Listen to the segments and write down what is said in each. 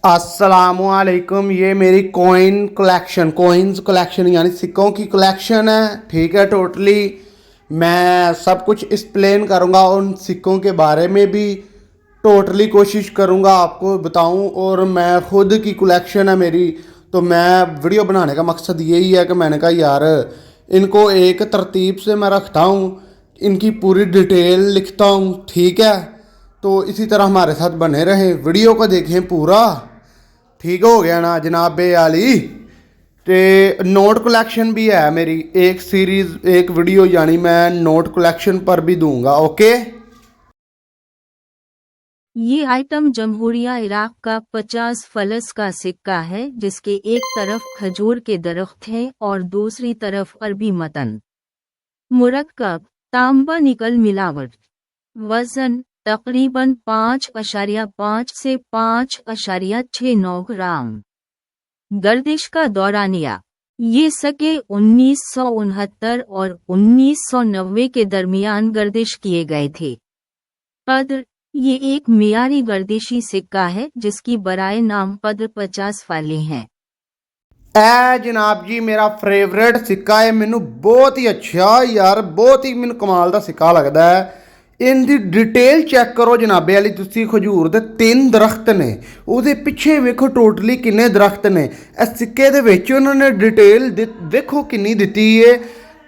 अस्सलाम वालेकुम। ये मेरी कोइंस कलेक्शन यानी सिक्कों की कलेक्शन है। ठीक है, टोटली मैं सब कुछ एक्सप्लेन करूँगा, उन सिक्कों के बारे में भी टोटली कोशिश करूँगा आपको बताऊँ। और मैं ख़ुद की कलेक्शन है मेरी, तो मैं वीडियो बनाने का मकसद यही है कि मैंने कहा यार इनको एक तरतीब से मैं रखता हूँ, इनकी पूरी डिटेल लिखता हूँ। ठीक है, तो इसी तरह हमारे साथ बने रहें, वीडियो को देखें पूरा। ठीक हो गया ना जनाब आली। ते नोट कलेक्शन भी है मेरी, एक सीरीज़ एक वीडियो यानी मैं नोट कलेक्शन पर भी दूंगा। ओके, ये आइटम जमहूरिया इराक का 50 फलस का सिक्का है, जिसके एक तरफ खजूर के दरख्त हैं और दूसरी तरफ अरबी मतन। मुरक्कब तांबा निकल मिलावट। वजन तकरीबन 5.5 से 5.69 ग्राम। गर्दिश का दौरानिया, ये सके 1969 और 1990 के दरमियान गर्दिश किए गए थे। कद्र, ये एक मियारी गर्दिशी सिक्का है जिसकी बराए नाम कद्र 50 वाले हैं। ए जनाब जी मेरा फेवरेट सिक्का है, मैनू बहुत ही अच्छा यार, बहुत ही मैनू कमाल का सिक्का लगता है। इनकी डिटेल चैक करो जनाबे वाली, तुसी खजूर दे 3 दरख्त ने, ਉਹਦੇ ਪਿੱਛੇ ਵੇਖੋ ਟੋਟਲੀ ਕਿੰਨੇ ਦਰਖਤ ਨੇ। ਇਸ ਸਿੱਕੇ ਦੇ ਵਿੱਚ ਉਹਨਾਂ ਨੇ ਡਿਟੇਲ ਦੇਖੋ ਕਿੰਨੀ ਦਿੱਤੀ ਹੈ,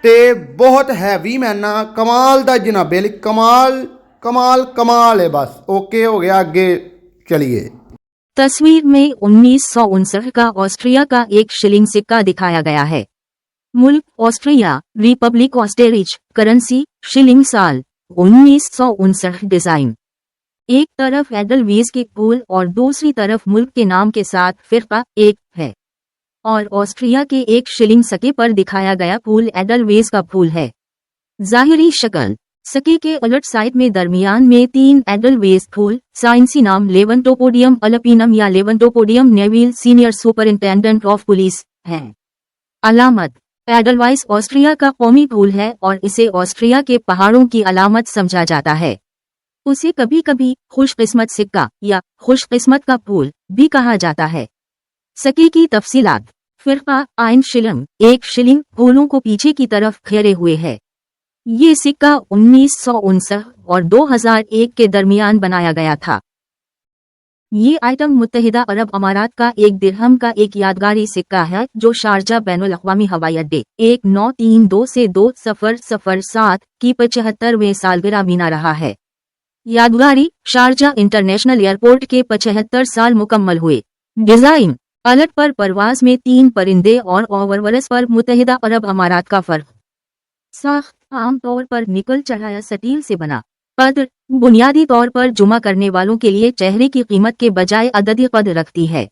ਤੇ ਬਹੁਤ ਹੈਵੀ ਮੈਨਾ ਕਮਾਲ ਦਾ ਜਨਾਬੇ ਵਾਲੀ, ਕਮਾਲ कमाल कमाल है। बस ओके हो गया, आगे चलिए। तस्वीर में 1959 का ऑस्ट्रिया का एक शिलिंग सिक्का दिखाया गया है। मुल्क ऑस्ट्रिया, रिपब्लिक ऑस्टेरिच, करेंसी शिलिंग, साल 1959। डिजाइन एक तरफ एडलवीज के फूल और दूसरी तरफ मुल्क के नाम के साथ फिरका एक है, और ऑस्ट्रिया के एक शिलिंग सिक्के पर दिखाया गया फूल एडलवेज का फूल है। जाहिरी शक्ल, सिक्के के उलट साइड में दरमियान में 3 एडलवेज फूल, साइंसी नाम लेवंटोपोडियम अल्पिनम या Leontopodium nivale senior superintendent of police है। अलामत एडलवाइस ऑस्ट्रिया का कौमी फूल है और इसे ऑस्ट्रिया के पहाड़ों की अलामत समझा जाता है। उसे कभी कभी खुशकिस्मत सिक्का या खुशकिस्मत का फूल भी कहा जाता है। सिक्के की तफसीलात, फिरका आइन शिलिंग, एक शिलिंग फूलों को पीछे की तरफ घेरे हुए है। ये सिक्का 1959 और 2001 के दरमियान बनाया गया था। ये आइटम मुत्तहिदा अरब अमारात का एक दिरहम का एक यादगारी सिक्का है जो शारजा बैनुल अक़वामी हवाई अड्डे 1932 से 2007 की 75वें सालगिरह मीना रहा है। यादगारी शारजा इंटरनेशनल एयरपोर्ट के 75 साल मुकम्मल हुए। डिजाइन अलट पर परवाज में 3 परिंदे और ओवरवरस पर मुत्तहिदा अरब अमारात का फर्क। साख्त आमतौर पर निकल चढ़ाया स्टील से बना। कद्र बुनियादी तौर पर जुमा करने वालों के लिए चेहरे की कीमत के बजाय अददी कद्र रखती है।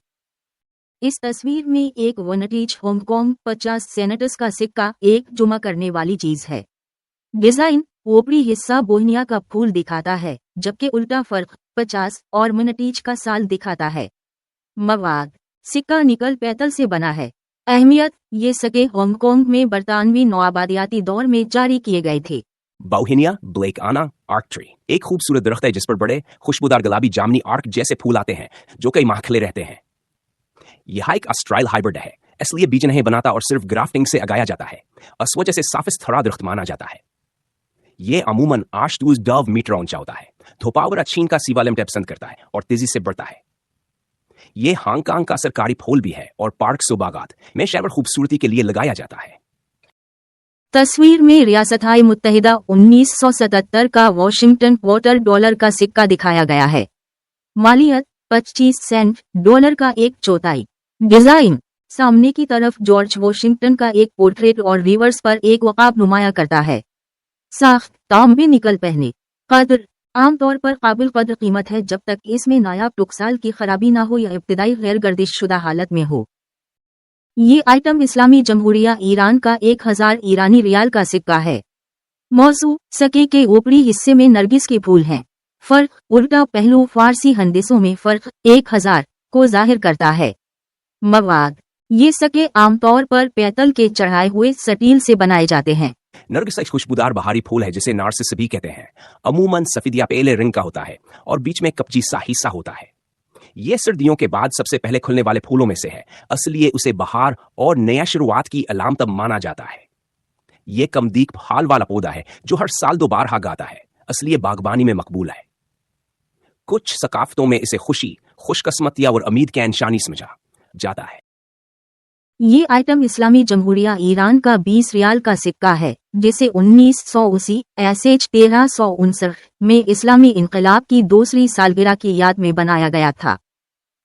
इस तस्वीर में एक विंटेज हांगकांग 50 सेनेटस का सिक्का एक जुमा करने वाली चीज है। डिजाइन ऊपरी हिस्सा बोहनिया का फूल दिखाता है, जबकि उल्टा फर्क 50 और विंटेज का साल दिखाता है। मवाद सिक्का निकल पैतल से बना है। अहमियत, ये सिक्के हांगकांग में बरतानवी नौआबादियाती दौर में जारी किए गए थे। बाउहिनिया ब्लेकआना आर्क ट्री एक खूबसूरत दरख्त है जिस पर बड़े खुशबूदार गुलाबी जामनी आर्क जैसे फूल आते हैं जो कई माह खिले रहते हैं। यह एक ऑस्ट्राइल हाइब्रिड है, इसलिए बीज नहीं बनाता और सिर्फ ग्राफ्टिंग से उगाया जाता है। इस वजह से साफिस थोड़ा दरख्त माना जाता है। ये अमूमन आशतूज डव मीटर ऊंचा होता है। धोपावर चीन का सीवालिम टाइप पसंद करता है और तेजी से बढ़ता है। ये हांगकांग का सरकारी फूल भी है और पार्क सुबागात में शहर खूबसूरती के लिए लगाया जाता है। तस्वीर में रियासत-ए मुत्तहिदा 1977 का वॉशिंगटन क्वार्टर डॉलर का सिक्का दिखाया गया है। मालियत 25 सेंट, डॉलर का 1/4। डिजाइन सामने की तरफ जॉर्ज वॉशिंगटन का एक पोर्ट्रेट और रिवर्स पर एक वकाब नुमाया करता है। साख्त तांबे निकल पहने। कद्र आमतौर पर काबिल कद्र कीमत है जब तक इसमें नायाब टुकसाल की खराबी ना हो या इब्तिदाई गैर गर्दिश शुदा हालत में हो। ये आइटम इस्लामी जमहूरिया ईरान का 1000 ईरानी रियाल का सिक्का है। मौजू सिक्के के ऊपरी हिस्से में नरगिस के फूल हैं। फर्क उल्टा पहलू फारसी हंदिसों में फर्क 1000 को जाहिर करता है। मवाद ये सिक्के आमतौर पर पैतल के चढ़ाए हुए स्टील से बनाए जाते हैं। नरगिस एक खुशबूदार बहारी फूल है जिसे नार्सिस भी कहते हैं। अमूमन सफेद या पीले रंग का होता है और बीच में कपची सा हिस्सा होता है। ये सर्दियों के बाद सबसे पहले खुलने वाले फूलों में से है, इसलिए उसे बहार और नया शुरुआत की अलामत माना जाता है। ये कम देखभाल वाला पौधा है जो हर साल 2 बार गाता है, इसलिए बागबानी में मकबूल है। कुछ सकाफतों में इसे खुशी, खुशकिस्मती और उम्मीद का निशानी समझा जाता है। ये आइटम इस्लामी जमहूरिया ईरान का 20 रियाल का सिक्का है, जिसे 1980 ऐसेज 1359 में इस्लामी इनकलाब की दूसरी सालगिरह की याद में बनाया गया था।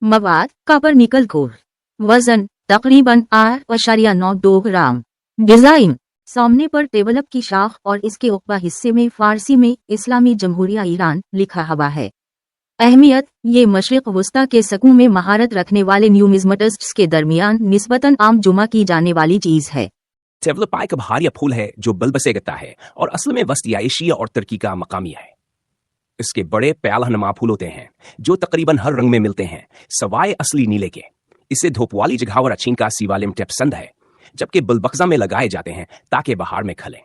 मवाद कॉपर निकल कोर, वजन तकरीबन 8.92 ग्राम। डिजाइन सामने पर टेबलअप की शाख और इसके उक़बा हिस्से में फारसी में इस्लामी जमहूरिया ईरान लिखा हुआ है। अहमियत ये मशरिक़ वस्ता के सकूं में महारत रखने वाले न्यूमिज़्माटिस्ट्स के दरमियान निस्बतन आम जुमा की जाने वाली चीज़ है। टेवलपाई का बहारिया फूल है जो बल्बसे गता है और असल में वस्ती एशिया और तुर्की का मकामी है। इसके बड़े प्यालानुमा फूल होते हैं जो तकरीबन हर रंग में मिलते हैं सवाए असली नीले के। इसे धूप वाली जगह और अच्छीन का सीवालिम टिप पसंद है, जबकि बुलबक्सा में लगाए जाते हैं ताकि बहार में खलें।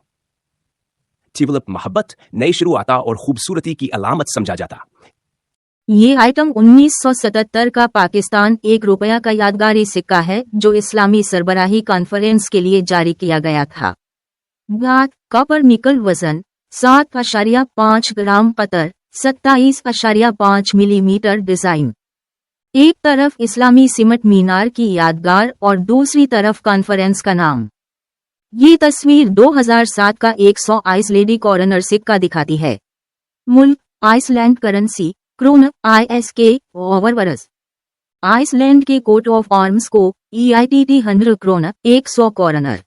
ट्यूलिप मोहब्बत, नई शुरुआत और खूबसूरती की अलामत समझा जाता। ये आइटम 1977 का पाकिस्तान ₹1 का यादगारी सिक्का है जो इस्लामी सरबराही कॉन्फ्रेंस के लिए जारी किया गया था। धात कॉपर निकल, वजन 7.5 ग्राम, कतर 27.5 मिलीमीटर। डिजाइन एक तरफ इस्लामी सिमट मीनार की यादगार और दूसरी तरफ कॉन्फ्रेंस का नाम। ये तस्वीर 2007 का 100 आइसलैंडी कॉर्नर सिक्का दिखाती है। मुल्क Iceland, currency krona ISK obverse. Iceland के कोट ऑफ आर्म्स को EITT 100 क्रोन 100 कॉर्नर।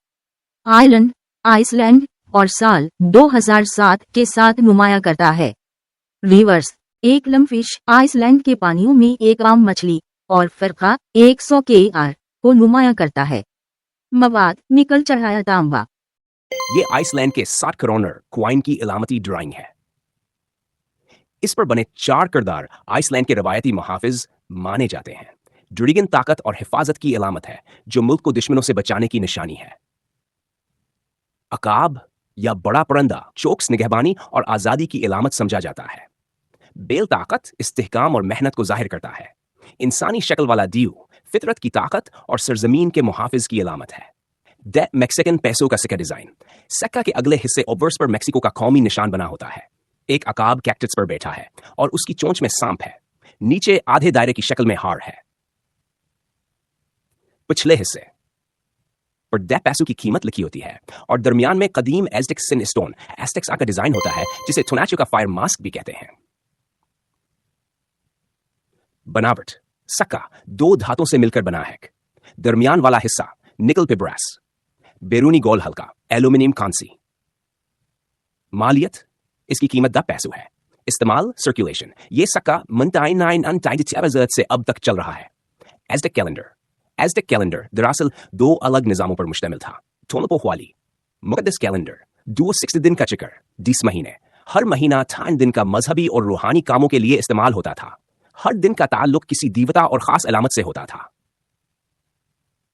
आइलैंड आइसलैंड और साल 2007 के साथ नुमाया करता है। रिवर्स एक लमफिश आइसलैंड के पानियों में एक आम मछली और फरका 100 KR को नुमाया करता है। मवाद निकल, चढ़ाया तांबा। ये आइसलैंड के 60 कॉर्नर क्वाइन की इलामती ड्राइंग है। इस पर बने 4 किरदार आइसलैंड के रवायती मुहाफिज माने जाते हैं। ड्रिगन ताकत और हिफाजत की अलामत है जो मुल्क को दुश्मनों से बचाने की निशानी है। अकाब या बड़ा परिंदा चौकस निगहबानी और आज़ादी की अलामत समझा जाता है। बेल ताकत, इस्तेहकाम और मेहनत को जाहिर करता है। इंसानी शक्ल वाला दीव फितरत की ताकत और सरजमीन के मुहाफिज की अलामत है। द मैक्सिकन पैसों का सिक्का डिजाइन, सिक्का के अगले हिस्से ओब्वर्स पर मैक्सिको का कौमी निशान बना होता है। एक अकाब कैक्टस पर बैठा है और उसकी चोंच में सांप है। नीचे आधे दायरे की शक्ल में हार है। पिछले हिस्से पर द पैसों की कीमत लिखी होती है और दरमियान में कदीम एज़टेक सिन स्टोन एस्टेक्स का डिजाइन होता है जिसे थोनाचो का फायर मास्क भी कहते हैं। बनावट सक्का 2 धातों से मिलकर बना है। दरमियान वाला हिस्सा निकल पे ब्रास, बैरूनी गोल हल्का एल्यूमिनियम कांसी। मालियत इसकी कीमत 10 पैसों है। इस्तेमाल सर्कुलेशन, ये सक्का 1999 से अब तक चल रहा है। एज़टेक कैलेंडर दरअसल 2 अलग निज़ामों पर मुश्तमिल था। टोनपोख्वाली मुक़द्दस कैलेंडर 260 दिन का चक्कर 10 महीने, हर महीना 8 दिन का मजहबी और रूहानी कामों के लिए इस्तेमाल होता था। हर दिन का ताल्लुक किसी देवता और खास अलामत से होता था।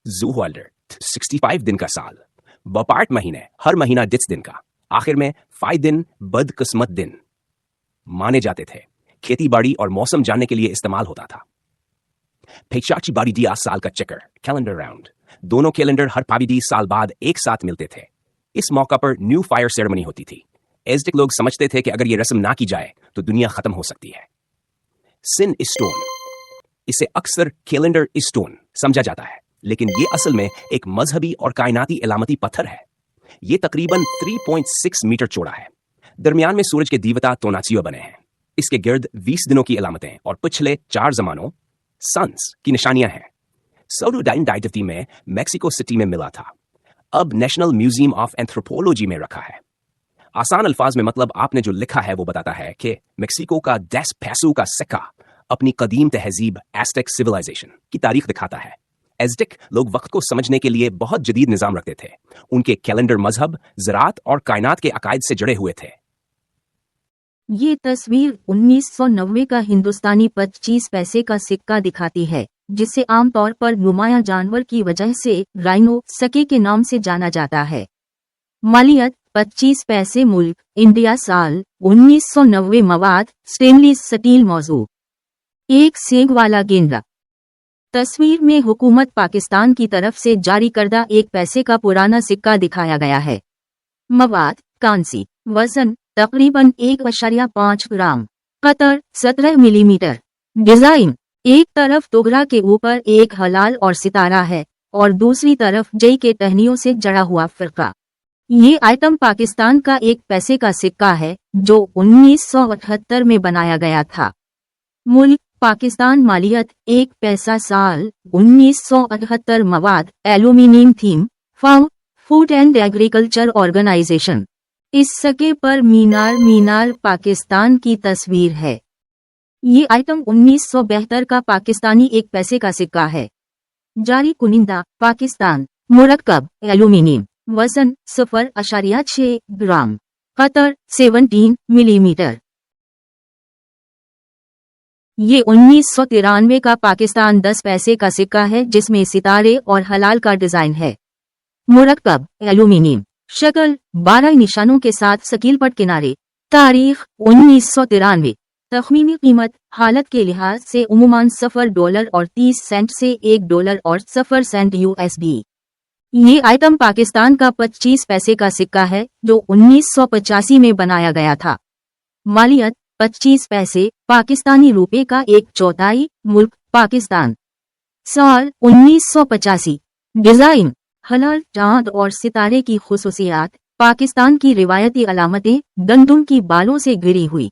ज़ूहल्डर 65 दिन का साल, बपार्ट महीने, हर महीना 10 दिन का, आखिर में फाइद दिन बदकिस्मत दिन माने जाते थे। खेती बाड़ी और मौसम जानने के लिए इस्तेमाल होता था। पेचाची बाड़ी दिया साल का चक्कर कैलेंडर राउंड, दोनों कैलेंडर हर पाबीदी साल बाद एक साथ मिलते थे। इस मौका पर न्यू फायर सेरेमनी होती थी। एज़टेक लोग समझते थे कि अगर यह रस्म ना की जाए तो दुनिया खत्म हो सकती है। सिन स्टोन, इसे अक्सर कैलेंडर स्टोन समझा जाता है, लेकिन ये असल में एक मजहबी और कायनाती अलामती पत्थर है। ये तकरीबन 3.6 मीटर चौड़ा है। दरमियान में सूरज के देवता तोनाचियो बने हैं। इसके गिर्द 20 दिनों की अलामतें और पिछले 4 जमानों सन्स की निशानियां हैं। सोडोडाइन डाइटिव में मैक्सिको सिटी में मिला था, अब नेशनल म्यूजियम ऑफ एंथ्रोपोलॉजी में रखा है। आसान अल्फाज में मतलब आपने जो लिखा है वो बताता है कि मैक्सिको का 10 पैसों का सिक्का अपनी कदीम तहजीब एज़टेक सिविलाइजेशन की तारीख दिखाता है। एज़टेक लोग वक्त को समझने के लिए बहुत जदीद निज़ाम रखते थे। उनके कैलेंडर मजहब, ज़रात और कायनात के अकायद से जुड़े हुए थे। ये तस्वीर 1990 का हिंदुस्तानी 25 पैसे का सिक्का दिखाती है, जिसे आमतौर पर नुमाया जानवर की वजह से राइनो सके के नाम से जाना जाता है। मालियत 25 पैसे। मुल्क इंडिया। साल 1990। मवाद स्टेनलेस स्टील मौजू। एक सेग वाला गेंदा। तस्वीर में हुकूमत पाकिस्तान की तरफ से जारी करदा एक पैसे का पुराना सिक्का दिखाया गया है। मवाद कांसी, वजन तकरीबन 1.5 ग्राम, कतर 17 मिलीमीटर। डिजाइन, एक तरफ तोगरा के ऊपर एक हलाल और सितारा है और दूसरी तरफ जई के टहनियों से जड़ा हुआ फिरका। ये आइटम पाकिस्तान का एक पैसे का सिक्का है जो 1978 में बनाया गया था। मुल्क पाकिस्तान, मालियत 1 पैसा साल 1978। मवाद aluminium theme, farm Food and Agriculture Organization. इस सिक्के पर मीनार पाकिस्तान की तस्वीर है। ये आइटम 1972 का पाकिस्तानी एक पैसे का सिक्का है। जारी कुनिंदा पाकिस्तान, मुरक्कब एल्यूमिनियम, वजन 0.6 ग्राम, कतर 17 मिलीमीटर। ये 1993 का पाकिस्तान 10 पैसे का सिक्का है जिसमें सितारे और हलाल का डिजाइन है। मुरक्कब एल्यूमिनियम, शक्ल 12 निशानों के साथ सकीलपट किनारे। तारीख 1993। तखमीनी कीमत हालत के लिहाज से उमूमन $0 और 30 सेंट से $1 और 0 सेंट USD। ये आइटम पाकिस्तान का 25 पैसे का सिक्का है जो 1985 में बनाया गया था। मालियत 25 पैसे पाकिस्तानी रुपए का 1/4। मुल्क पाकिस्तान। साल 1985। डिजाइन, हलाल चांद और सितारे की खुसूसियात, पाकिस्तान की रिवायती अलामतें, गंदुम की बालों से घिरी हुई।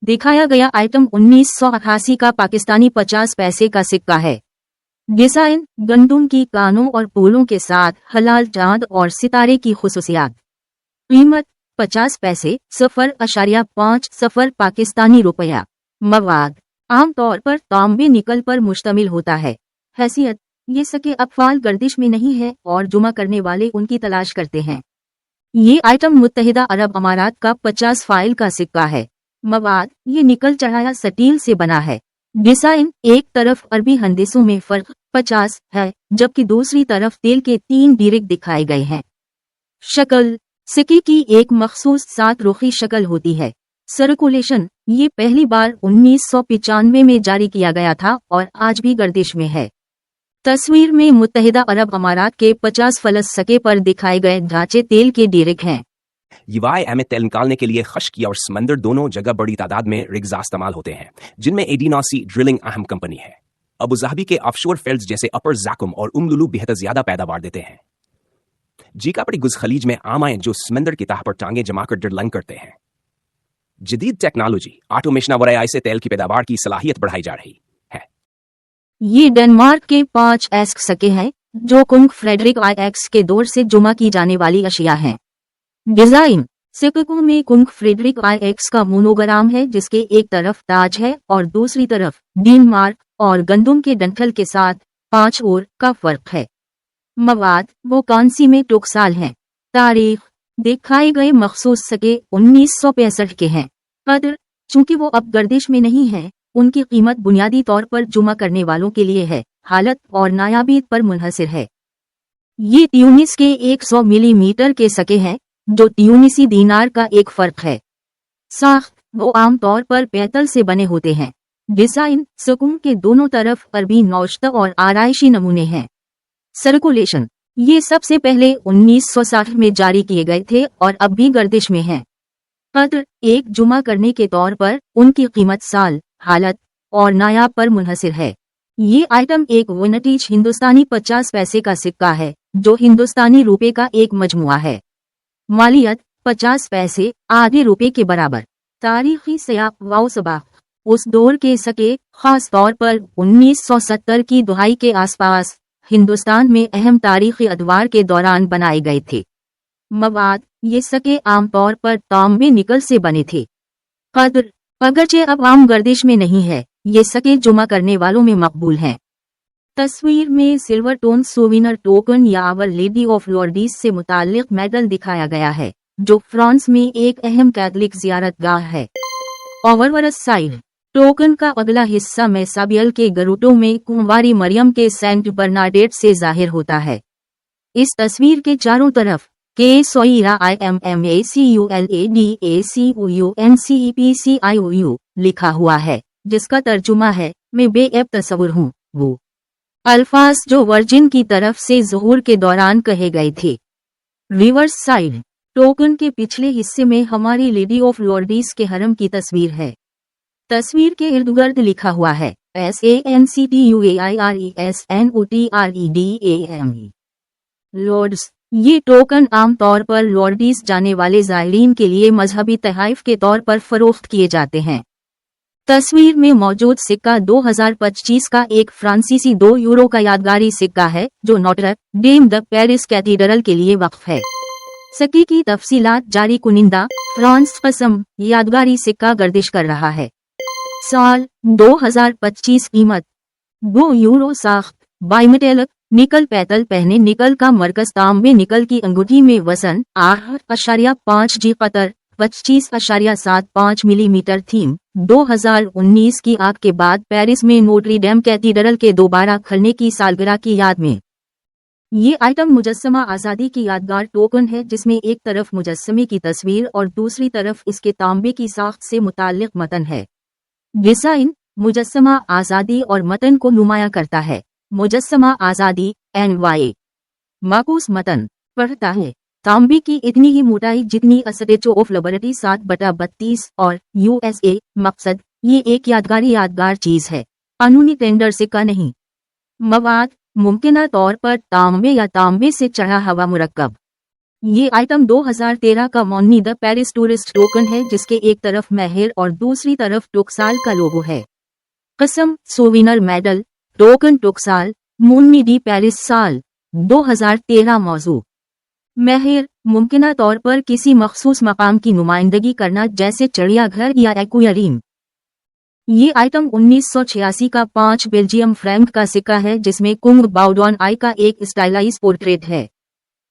दिखाया गया आइटम 1988 का पाकिस्तानी 50 पैसे का सिक्का है। डिजाइन, गंदुम की कानों और फूलों के साथ हलाल चांद और सितारे की खुसूसियात। कीमत 50 पैसे 0.50 पाकिस्तानी रुपया। मवाद आमतौर पर तांबे निकल पर मुश्तमिल होता है। हैसियत, ये सिक्के अफवाल गर्दिश में नहीं है और जुमा करने वाले उनकी तलाश करते हैं। ये आइटम मुत्तहिदा अरब अमारात का 50 फाइल का सिक्का है। मवाद, ये निकल चढ़ाया स्टील से बना है। डिजाइन, एक तरफ अरबी हंदिसों में फर्क 50 है जबकि दूसरी तरफ तेल के 3 डीरेक दिखाए गए हैं। शक्ल, सिक्के की एक मखसूस 7 रुखी शक्ल होती है। सर्कुलेशन, ये पहली बार 1995 में जारी किया गया था और आज भी गर्दिश में है। तस्वीर में मुत्तहिदा अरब अमारात के 50 फलस सिक्के पर दिखाए गए ढांचे तेल के डीरेक हैं। युवाए में तेल निकालने के लिए खश्की और समंदर दोनों जगह बड़ी तादाद में रिग्स इस्तेमाल होते हैं जिनमें एडीनॉसी ड्रिलिंग अहम कंपनी है। अबू धाबी के ऑफशोर फील्ड्स जैसे अपर जैकुम और उमलुलू बेहद ज्यादा पैदावार देते हैं। जीकापड़ी गुज खलीज में आम आए जो समंदर की तह पर टांगे जमाकर ड्रिलिंग करते हैं। जदीद टेक्नोलॉजी ऑटोमेशन वगैरह से तेल की पैदावार की सलाहियत बढ़ाई जा रही है। ये डेनमार्क के 5 एस्क सिक्के हैं जो कुंग फ्रेडरिक IX के दौर से जुमा की जाने वाली अशिया हैं। डिजाइन, सिक्कों में कुंग फ्रेडरिक IX का मोनोग्राम है जिसके एक तरफ ताज है और दूसरी तरफ डेनमार्क और गंदुम के डंठल के साथ 5 और का फर्क है। मवाद वो कांसी में टुकसाल हैं। तारीख, दिखाए गए मखसूस सिक्के 1965 के हैं। कदर, चूंकि वो अब गर्दिश में नहीं है, उनकी कीमत बुनियादी तौर पर जुमा करने वालों के लिए है, हालत और नायाबीत पर मुनहसिर है। ये ट्यूनिस के 100 मिलीमीटर के सिक्के हैं जो ट्यूनिसी दीनार का एक फर्क है। साख्त, वो आमतौर पर पेतल से बने होते हैं। डिजाइन, सुकून के दोनों तरफ अरबी नौश्त और आराइशी नमूने हैं। सर्कुलेशन, ये सबसे पहले 1960 में जारी किए गए थे और अब भी गर्दिश में हैं। कदर, एक जुमा करने के तौर पर उनकी कीमत साल, हालत और नायाब पर मुनहसिर है। ये आइटम एक विंटेज हिंदुस्तानी 50 पैसे का सिक्का है जो हिंदुस्तानी रुपए का एक मजमुआ है। मालियत 50 पैसे आधे रुपए के बराबर। तारीखी सयाक वाव सबा, उस दौर के सिक्के खास तौर पर 1970 की दुहाई के आसपास हिंदुस्तान में अहम तारीखी अदवार के दौरान बनाए गए थे। मवाद, ये सिक्के आमतौर पर तांबे निकल से बने थे। कदर, अगरचे अब आम गर्दिश में नहीं है, ये सिक्के जुमा करने वालों में मकबूल हैं। तस्वीर में सिल्वर टोन सोविनर टोकन या आवर लेडी ऑफ लॉर्डीज से मुताल्लिक मेडल दिखाया गया है जो फ्रांस में एक अहम कैथलिक जियारतगाह है। ओवरवरस साइड, टोकन का अगला हिस्सा मेसाबियल के गरुटो में कुंवारी मरियम के सेंट बर्नाडेट से जाहिर होता है। इस तस्वीर के चारों तरफ के सोइरा IMMACULADACUUNCEPCIOU लिखा हुआ है। जिसका तर्जुमा है मैं बेऐब तस्वुर हूँ। वो अल्फाज जो वर्जिन की तरफ से ज़ुहूर के दौरान कहे गए थे। रिवर्स साइड टोकन के पिछले हिस्से में हमारी लेडी ऑफ लॉर्डीज के हरम की तस्वीर है। तस्वीर के इर्द गिर्द लिखा हुआ है SANCTUAIRESNOTREDAME लॉर्ड्स। ये टोकन आम तौर पर लॉर्डीज जाने वाले ज़ायरीन के लिए मजहबी तहफ़ के तौर पर फरोख्त किए जाते हैं। तस्वीर में मौजूद सिक्का 2025 का एक फ्रांसीसी 2 यूरो का यादगारी सिक्का है जो नोटर डेम द पेरिस कैथीड्रल के लिए वक्फ है। सिक्के की तफसीलात जारी कुनिंदा फ्रांस कसम यादगारी सिक्का गर्दिश कर रहा है। साल 2025 कीमत 2 यूरो साख्त बाइमेटेलिक निकल पैतल पहने निकल का मरकज तांबे निकल की अंगूठी में वसन 8.5 जी कतर 25.75 मिलीमीटर थीम 2019 की आग के बाद पेरिस में नोट्री डेम कैथीड्रल के दोबारा खुलने की सालगिरह की याद में। ये आइटम मुजस्समा आज़ादी की यादगार टोकन है जिसमें एक तरफ मुजस्समे की तस्वीर और दूसरी तरफ इसके तांबे की साख्त से मुताल्लिक मतन है। डिज़ाइन मुजस्समा आज़ादी और मतन को नुमाया करता है। मुजस्समा आज़ादी NY माकूस मतन पढ़ता है तांबे की इतनी ही मोटाई जितनी स्टैच्यू ऑफ लिबर्टी 7/32 और USA मकसद ये एक यादगार चीज है, कानूनी टेंडर सिक्का नहीं। मवाद मुमकिना तौर पर तांबे या तांबे से चढ़ा हुआ मुरक्कब। ये आइटम 2013 का मॉन्नी द पेरिस टूरिस्ट टोकन है जिसके एक तरफ महर और दूसरी तरफ टुक्साल का लोगो है। कसम सोविनर मेडल टोकन टुक्साल मून्नी डी पेरिस साल 2013 मौजू। महर मुमकिना तौर पर किसी मखसूस मकाम की नुमाइंदगी करना जैसे चिड़ियाघर या एक्वेरियम। ये आइटम 1986 का 5 बेल्जियम फ्रैंक का सिक्का है जिसमें कुंग बाउडॉन आई का एक स्टाइलाइज पोर्ट्रेट है।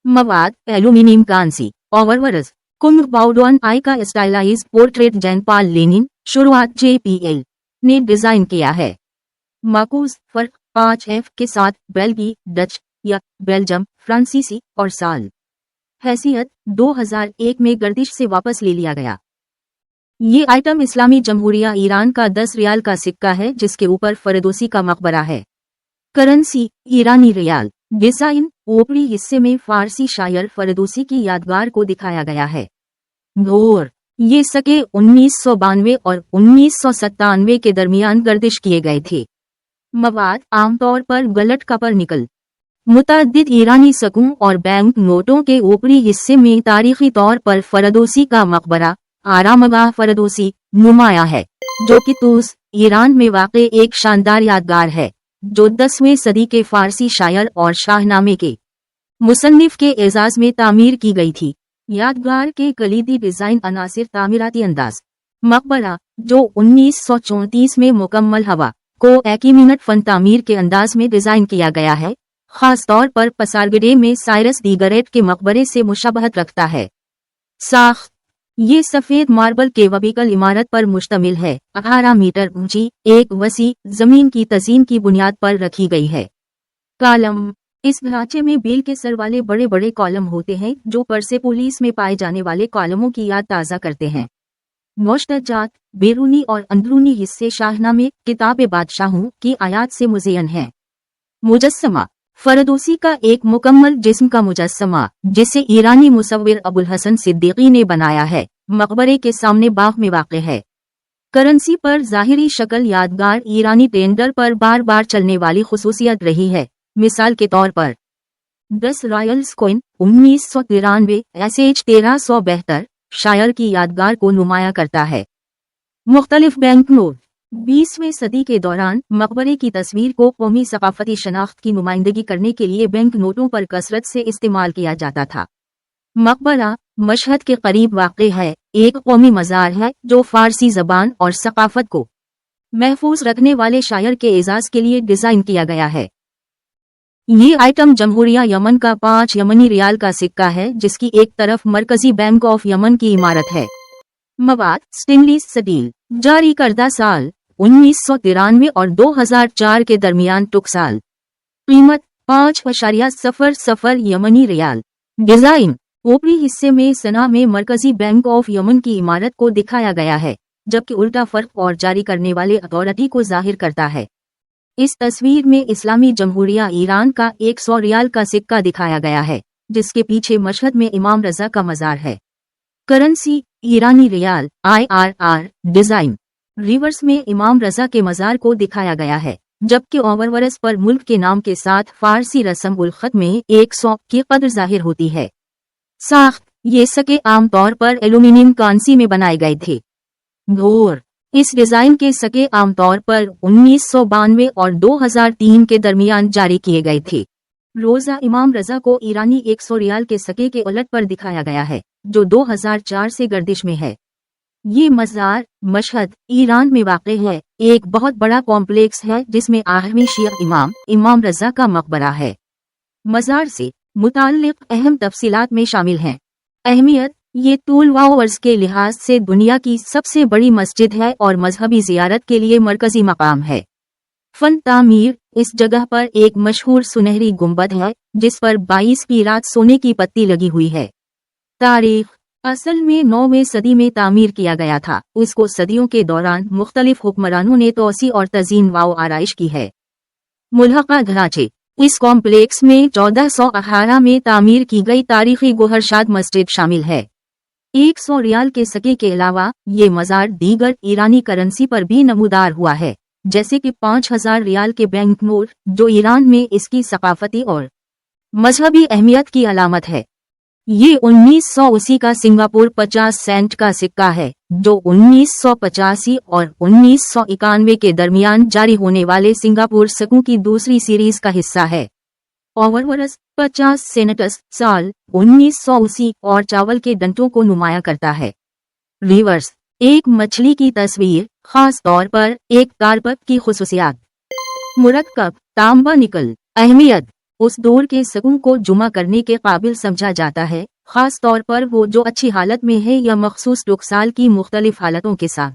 मवाद एल्यूमिनियम कांसी ओवरवर्स कुंग बाउडॉन आई का स्टाइलाइज पोर्ट्रेट जैन पाल लेनिन शुरुआत JPL ने डिजाइन किया है। माकूस फर्क 5F के साथ बेल्गी डच या बेल्जियम फ्रांसीसी और साल हैसियत 2001 में गर्दिश से वापस ले लिया गया। ये आइटम इस्लामी जमहूरिया ईरान का 10 रियाल का सिक्का है जिसके ऊपर फरदोसी का मकबरा है। करेंसी ईरानी रियाल। डिजाइन ऊपरी हिस्से में फारसी शायर फरदोसी की यादगार को दिखाया गया है। घोर ये सके 1992 और 1997 के दरमियान गर्दिश किए गए थे। मवाद आमतौर पर गलत कपर निकल। मुतअद्दिद ईरानी सकूं और बैंक नोटों के ऊपरी हिस्से में तारीखी तौर पर फरदोसी का मकबरा आरामगाह फरदोसी नुमाया है जो कि तूस ईरान में वाक़े एक शानदार यादगार है जो 10वीं सदी के फारसी शायर और शाहनामे के मुसन्निफ के एजाज में तामीर की गई थी। यादगार के कलीदी डिजाइन अनासिर तामीराती अंदाज। मकबरा जो 1934 में मुकम्मल हवा को 1 मिनट फन तामीर के अंदाज में डिजाइन किया गया है, खास तौर पर पसारगडे में साइरस दी ग्रेट के मकबरे से मुशाबहत रखता है। साख्त ये सफेद मार्बल के वबीकल इमारत पर मुश्तमिल है। 18 मीटर ऊंची एक वसी जमीन की तजीन की बुनियाद पर रखी गई है। कॉलम इस ढांचे में बेल के सर वाले बड़े बड़े कॉलम होते हैं जो परसेपोलिस में पाए जाने वाले कॉलमों की याद ताज़ा करते हैं। मुश्तजात बैरूनी और अंदरूनी हिस्से शाहनामे किताब बादशाहों की आयात से मुज़य्यन हैं। मुजस्समा फरदोसी का एक मुकम्मल जिस्म का मुजस्समा जिसे ईरानी मुसव्विर अबुल हसन सिद्दीकी ने बनाया है, मकबरे के सामने बाग में वाक़ है। करेंसी पर ज़ाहिरी शक्ल यादगार ईरानी टेंडर पर बार बार चलने वाली खुसूसियत रही है। मिसाल के तौर पर 10 रॉयल्स कॉइन 1993 SH 1372 शायर की यादगार को नुमाया करता है। मुख्तलिफ बैंक नोट 20वीं सदी के दौरान मकबरे की तस्वीर को कौमी सकाफती शनाख्त की नुमाइंदगी करने के लिए बैंक नोटों पर कसरत से इस्तेमाल किया जाता था। मकबरा मशहद के करीब वाक़ है, एक कौमी मज़ार है जो फारसी ज़बान और सकाफत को महफूज रखने वाले शायर के एजाज के लिए डिज़ाइन किया गया है। ये आइटम जमहूरिया यमन का 5 यमनी रियाल का सिक्का है जिसकी एक तरफ मरकजी बैंक ऑफ यमन की इमारत है। मवाद स्टेनलेस स्टील जारी करदा साल 1993 और 2004 के दरमियान टुक्साल। कीमत 5.00 यमनी रियाल। डिजाइन ऊपरी हिस्से में सना में मरकजी बैंक ऑफ यमन की इमारत को दिखाया गया है। जबकि उल्टा फर्क और जारी करने वाले अथॉरिटी को जाहिर करता है। इस तस्वीर में इस्लामी जमहूरिया ईरान का 100 रियाल का सिक्का दिखाया गया है, जिसके पीछे मशहद में इमाम रजा का मज़ार है। करेंसी ईरानी रियाल IRR डिज़ाइन। रिवर्स में इमाम रजा के मज़ार को दिखाया गया है, जबकि ओवरवर्स पर मुल्क के नाम के साथ फारसी रस्म उल खत में 100 की कदर जाहिर होती है। साख्त ये सिक्के आमतौर पर एल्यूमीनियम कांसी में बनाए गए थे। घोर इस डिज़ाइन के सिक्के आमतौर पर 1992 और 2003 के दरमियान जारी किए गए थे। रोज़ा इमाम रजा को ईरानी 100 रियाल के सिक्के के उलट पर दिखाया गया है, जो 2004 से गर्दिश में है। ये मज़ार मशहद ईरान में वाक़ई है, एक बहुत बड़ा कॉम्प्लेक्स है जिसमें आठवीं शिया इमाम रजा का मकबरा है। मज़ार से मुताल्लिक़ अहम तफसीलात में शामिल हैं। अहमियत ये तूल व अर्ज़ के लिहाज से दुनिया की सबसे बड़ी मस्जिद है और मजहबी ज़ियारत के लिए मरकज़ी मकाम है। फन तामीर इस जगह पर एक मशहूर सुनहरी गुंबद है जिस पर 22 कीरात सोने की पत्ती लगी हुई है। तारीख असल में 9वीं सदी में तामीर किया गया था। इसको सदियों के दौरान मुख्तलिफ हुक्मरानों ने तोसी और तज़ीन व आराइश की है। मुल्हक़ा ढांचे इस कॉम्प्लेक्स में 1418 में तामीर की गई तारीखी गोहरशाद मस्जिद शामिल है। 100 रियाल के सिक्के के अलावा ये मज़ार दीगर ईरानी करेंसी पर भी नमूदार हुआ है, जैसे कि 5000 रियाल के बैंक नोट, जो ईरान में इसकी सकाफती और मजहबी अहमियत की अलामत है। ये 1980 का सिंगापुर 50 सेंट का सिक्का है, जो 1985 और 1991 के दरमियान जारी होने वाले सिंगापुर सिक्कों की दूसरी सीरीज का हिस्सा है। ओवरवर्स 50 सेंटस साल 1980 और चावल के डंटों को नुमाया करता है। रिवर्स एक मछली की तस्वीर, खास तौर पर एक कारपत की खुसूसियात। मुरक्कब तांबा निकल। अहमियत उस दौर के सिक्कों को जुमा करने के काबिल समझा जाता है, खास तौर पर वो जो अच्छी हालत में है या मखसूस टुकसाल की मुख्तलिफ हालतों के साथ।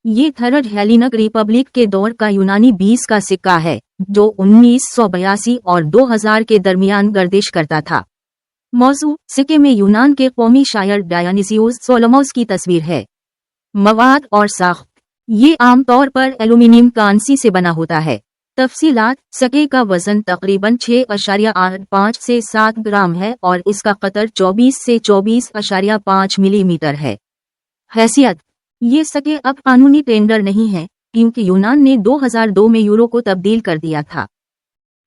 ये थर्ड हेलेनिक रिपब्लिक के दौर का यूनानी 20 का सिक्का है, जो 1982 और 2000 के दरमियान गर्दिश करता था। मौजू सिक्के में यूनान के कौमी शायर डायोनिसियस सोलोमोस की तस्वीर है। मवाद और साख्त ये आमतौर पर एल्यूमीनियम कांसी से बना होता है। तफसीलात सिक्के का वजन तकरीबन 6.85 से 7 ग्राम है और इसका कतर 24 से 24.5 मिलीमीटर है। हैसियत ये सिक्के अब कानूनी टेंडर नहीं है, क्योंकि यूनान ने 2002 में यूरो को तब्दील कर दिया था।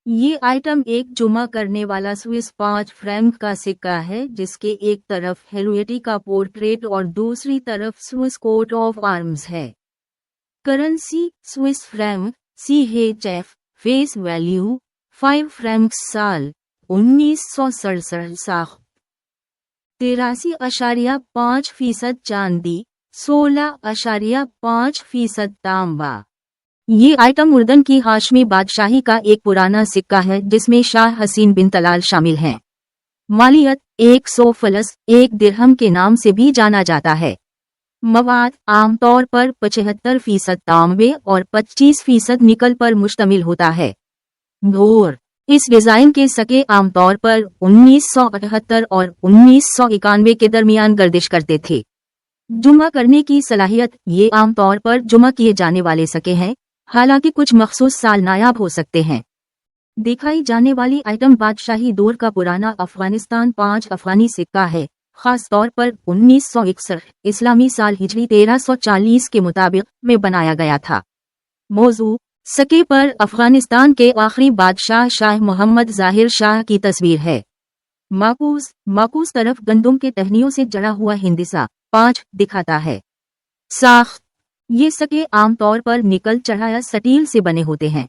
ये आइटम एक जुमा करने वाला स्विस 5 फ्रैंक का सिक्का है, जिसके एक तरफ हेलवेटी का पोर्ट्रेट और दूसरी तरफ स्विस कोट ऑफ आर्म्स है। Currency Swiss franc CHF face value 5 Frank साल 1967 साख्त 83.5% चांदी 16.5% तांबा। ये आइटम उर्दन की हाशमी बादशाही का एक पुराना सिक्का है जिसमें शाह हसीन बिन तलाल शामिल हैं। मालियत 100 फलस 1 दिरहम के नाम से भी जाना जाता है। मवाद आमतौर पर 75% तांबे और 25% निकल पर मुश्तमिल होता है। घोर इस डिज़ाइन के सिक्के आमतौर पर 1978 और 1991 के दरमियान गर्दिश करते थे। जुमा करने की सलाहियत ये आमतौर पर जुमा किए जाने वाले सिक्के हैं, हालांकि कुछ मखसूस साल नायाब हो सकते हैं। दिखाई जाने वाली आइटम बादशाही दौर का पुराना अफगानिस्तान 5 अफगानी सिक्का है, खास तौर पर 1961 इस्लामी साल हिजरी 1340 के मुताबिक में बनाया गया था। मौजू सिक्के पर अफगानिस्तान के आखिरी बादशाह शाह मोहम्मद ज़ाहिर शाह की तस्वीर है। माकूस तरफ गंदम के टहनियों से जड़ा हुआ हिंदिसा 5 दिखाता है। साख्त ये सिक्के आमतौर पर निकल चढ़ाया स्टील से बने होते हैं।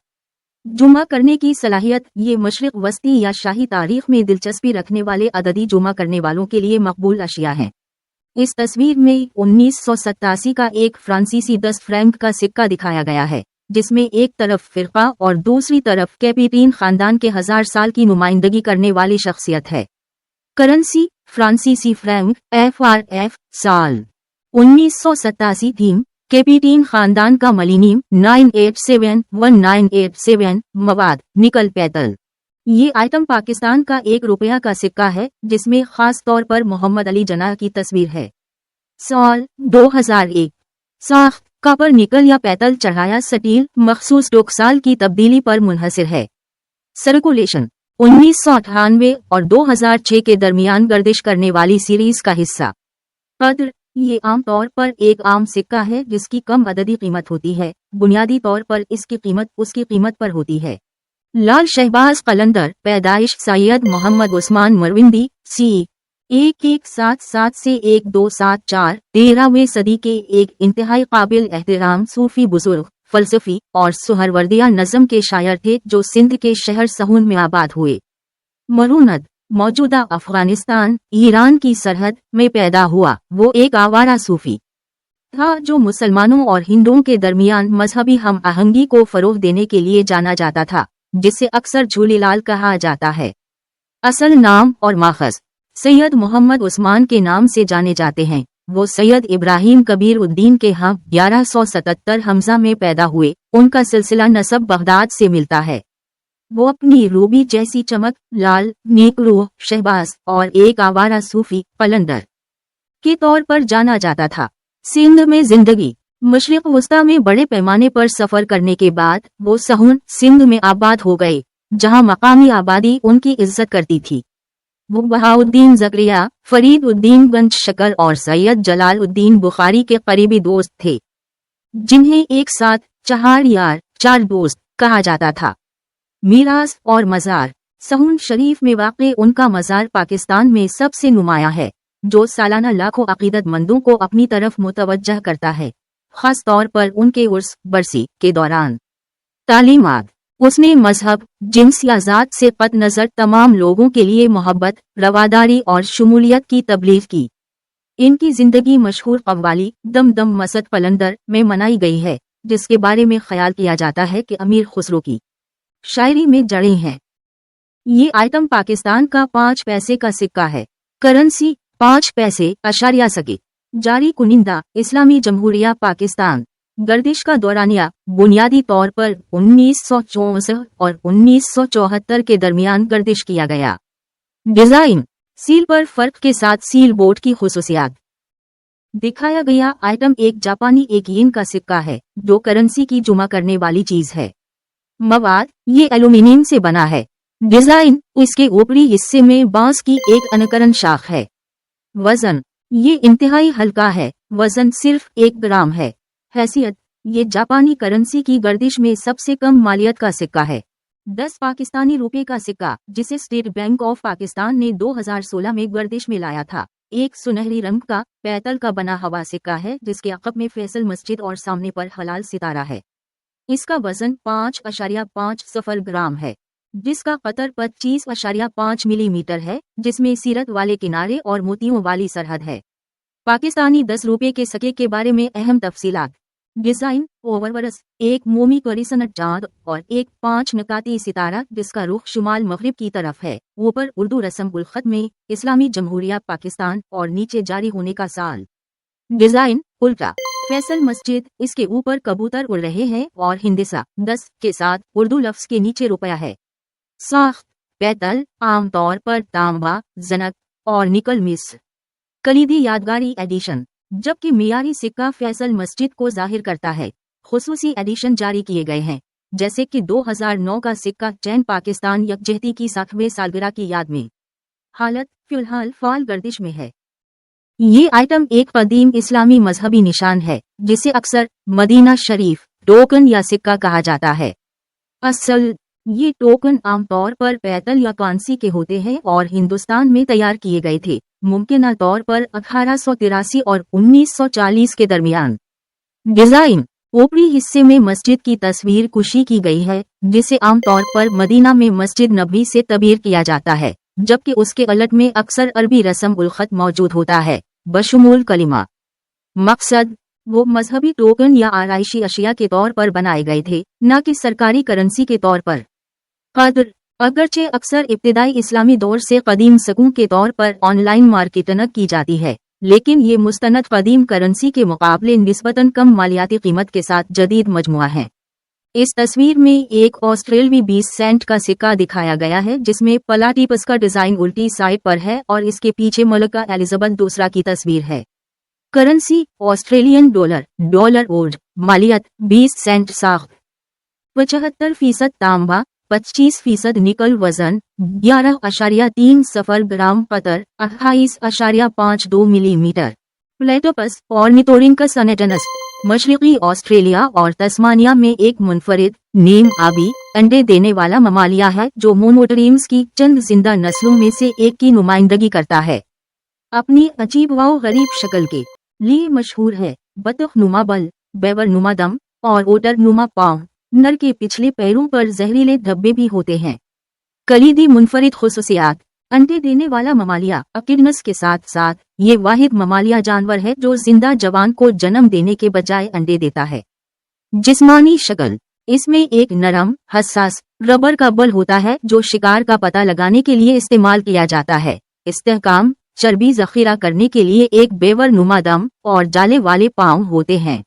जुमा करने की सलाहियत ये मशरिक वस्ती या शाही तारीख में दिलचस्पी रखने वाले अददी जुमा करने वालों के लिए मकबूल अशिया हैं। इस तस्वीर में 1987 का एक फ्रांसीसी 10 फ्रैंक का सिक्का दिखाया गया है, जिसमें एक तरफ फिरका और दूसरी तरफ कैपिटीन खानदान के 1000 साल की नुमाइंदगी करने वाली शख्सियत है। करेंसी फ्रांसीसी फ्रैंक FRF साल 1987 थीम कैपिटीन खानदान का मिलीनियम 9871987 मवाद निकल पैतल। ये आइटम पाकिस्तान का 1 रुपया का सिक्का है, जिसमें खास तौर पर मोहम्मद अली जनाह की तस्वीर है। साल 2001 साख्त का पर निकल या पैतल चढ़ाया स्टील मखसूस टोकसाल की तब्दीली पर मुनहसिर है। सर्कुलेशन 1998 और 2006 के दरमियान गर्दिश करने वाली सीरीज का हिस्सा। कद्र ये आमतौर पर एक आम सिक्का है जिसकी कम अददी कीमत होती है। बुनियादी तौर पर इसकी कीमत उसकी कीमत पर होती है। लाल शहबाज कलंदर पैदाइश सैयद मोहम्मद उस्मान मरविंदी सी 1177 से 1274 13वीं सदी के एक इंतहाई काबिल एहतराम सूफी बुजुर्ग फलसफी और सुहरवर्दिया नज़म के शायर थे जो सिंध के शहर सहून में आबाद हुए। मरूनद मौजूदा अफगानिस्तान ईरान की सरहद में पैदा हुआ। वो एक आवारा सूफी था जो मुसलमानों और हिंदुओं के दरमियान मजहबी हम आहंगी को फरोग देने के लिए जाना जाता था, जिसे अक्सर झूलेलाल कहा जाता है। असल नाम और माखज़ सैयद मोहम्मद उस्मान के नाम से जाने जाते हैं। वो सैयद इब्राहिम कबीर उद्दीन के यहाँ 1177 हमजा में पैदा हुए। उनका सिलसिला नसब बगदाद से मिलता है। वो अपनी रूबी जैसी चमक, लाल नेक रूह शहबाज और एक आवारा सूफी कलंदर के तौर पर जाना जाता था। सिंध में जिंदगी मशरिक वस्ता में बड़े पैमाने पर सफर करने के बाद वो सहून सिंध में आबाद हो गए, जहां मकामी आबादी उनकी इज्जत करती थी। वो बहाउद्दीन ज़करिया, फरीद उद्दीन गंज शकर और सैयद जलाल उद्दीन बुखारी के करीबी दोस्त थे, जिन्हें एक साथ चार यार चार दोस्त कहा जाता था। मीरास और मज़ार सहून शरीफ में वाक़े उनका मज़ार पाकिस्तान में सबसे नुमाया है, जो सालाना लाखों अक़ीदतमंदों को अपनी तरफ मुतवज्जह करता है, ख़ास तौर पर उनके उर्स बरसी के दौरान। तालीमात उसने मजहब, जिन्स या ज़ात से कत नज़र तमाम लोगों के लिए मोहब्बत, रवादारी और शमूलियत की तबलीग की। इनकी जिंदगी मशहूर कव्वाली दम दम मसद कलंदर में मनाई गई है, जिसके बारे में ख्याल किया जाता है कि अमीर खुसरो की शायरी में जड़ें हैं। ये आइटम पाकिस्तान का 5 पैसे का सिक्का है। करेंसी 5 पैसे अशारिया सके। जारी कुनिंदा इस्लामी जमहूरिया पाकिस्तान। गर्दिश का दौरानिया बुनियादी तौर पर 1964 और 1974 के दरमियान गर्दिश किया गया। डिजाइन सील पर फर्क के साथ सील बोर्ड की खुसूसियात। दिखाया गया आइटम एक जापानी एक येन का सिक्का है, जो करेंसी की जुमा करने वाली चीज है। मवाद ये एल्यूमिनियम से बना है। डिजाइन इसके ऊपरी हिस्से में बांस की एक अनुकरण शाख है। वजन ये इंतहाई हल्का है, वजन सिर्फ 1 ग्राम है। हैसियत ये जापानी करेंसी की गर्दिश में सबसे कम मालियत का सिक्का है। 10 पाकिस्तानी रुपए का सिक्का, जिसे स्टेट बैंक ऑफ पाकिस्तान ने 2016 में गर्दिश में लाया था, एक सुनहरी रंग का पैतल का बना हुआ सिक्का है, जिसके अक़ब में फैसल मस्जिद और सामने पर हलाल सितारा है। इसका वजन 5.50 ग्राम है, जिसका कतर 25.5 मिलीमीटर है, जिसमें सीरत वाले किनारे और मोतियों वाली सरहद है। पाकिस्तानी 10 रुपए के सिक्के के बारे में अहम तफसीलात। डिजाइन ओवरवरस एक मोमी करीसनट चांद और एक 5 नकाती सितारा, जिसका रुख शुमाल मगरिब की तरफ है। ऊपर उर्दू रस्म उल खत में इस्लामी जमहूरिया पाकिस्तान और नीचे जारी होने का साल। डिजाइन उल्टा फैसल मस्जिद, इसके ऊपर कबूतर उड़ रहे हैं और हिंदिसा 10 के साथ उर्दू लफ्ज के नीचे रुपया है। साख्त पैतल आमतौर पर तांबा, जनक और निकल मिस। कलीदी यादगारी एडिशन, जबकि मियारी सिक्का फैसल मस्जिद को जाहिर करता है। खुसूसी एडिशन जारी किए गए हैं, जैसे कि 2009 का सिक्का चैन पाकिस्तान यकजहती की 60वें सालगिरह की याद में। हालत फिलहाल फाल गर्दिश में है। ये आइटम एक कदीम इस्लामी मजहबी निशान है, जिसे अक्सर मदीना शरीफ टोकन या सिक्का कहा जाता है। असल ये टोकन आमतौर पर पैतल या कांसी के होते हैं और हिंदुस्तान में तैयार किए गए थे, मुमकिन तौर पर 1883 और 1940 के दरमियान। डिजाइन ऊपरी हिस्से में मस्जिद की तस्वीर कुशी की गई है, जिसे आमतौर पर मदीना में मस्जिद नबवी से तबीर किया जाता है, जबकि उसके अलट में अक्सर अरबी रस्म उल खत मौजूद होता है, बशमूल कलिमा। मकसद वो मजहबी टोकन या आराइशी अशिया के तौर पर बनाए गए थे, न कि सरकारी करेंसी के तौर पर। कद्र अगरचे अक्सर इब्तिदाई इस्लामी दौर से कदीम सकूं के तौर पर ऑनलाइन मार्केटिंग की जाती है, लेकिन ये मुस्तनद कदीम करेंसी के मुकाबले निस्बतन कम मालियाती कीमत के साथ जदीद मजमुआ है। इस तस्वीर में एक ऑस्ट्रेलवी 20 सेंट का सिक्का दिखाया गया है, जिसमें पलाटीपस का डिजाइन उल्टी साइड पर है और इसके पीछे मलका एलिजाबेथ दूसरा की तस्वीर है। Currency Australian dollar, dollar old, मालियत 20 सेंट साख, 75% तांबा, 25% निकल, वजन 11.30 ग्राम, कतर 28.52 मिलीमीटर। प्लेटोपस ऑर्निथोरिंकस अनेटनस मशरकी ऑस्ट्रेलिया और तस्मानिया में एक मुनफरिद नीम आबी अंडे देने वाला ममालिया है जो मोनोट्रीम्स की चंद जिंदा नस्लों में से एक की नुमाइंदगी करता है। अपनी अजीब व गरीब शक्ल के लिए मशहूर है। बतख नुमा बल, बेवर नुमा दम और ओटर नुमा पाँव। नर के पिछले पैरों पर जहरीले धब्बे भी होते हैं। कलीदी मुनफरिद खुसूसियात, अंडे देने वाला ममालिया अकिडनस के साथ साथ ये वाहिद ममालिया जानवर है जो जिंदा जवान को जन्म देने के बजाय अंडे देता है। जिस्मानी शक्ल, इसमें एक नरम हसास रबर का बल होता है जो शिकार का पता लगाने के लिए इस्तेमाल किया जाता है। इस्तेहकाम, चर्बी जखीरा करने के लिए एक बेवर नुमा दम और जाले वाले पाँव होते हैं।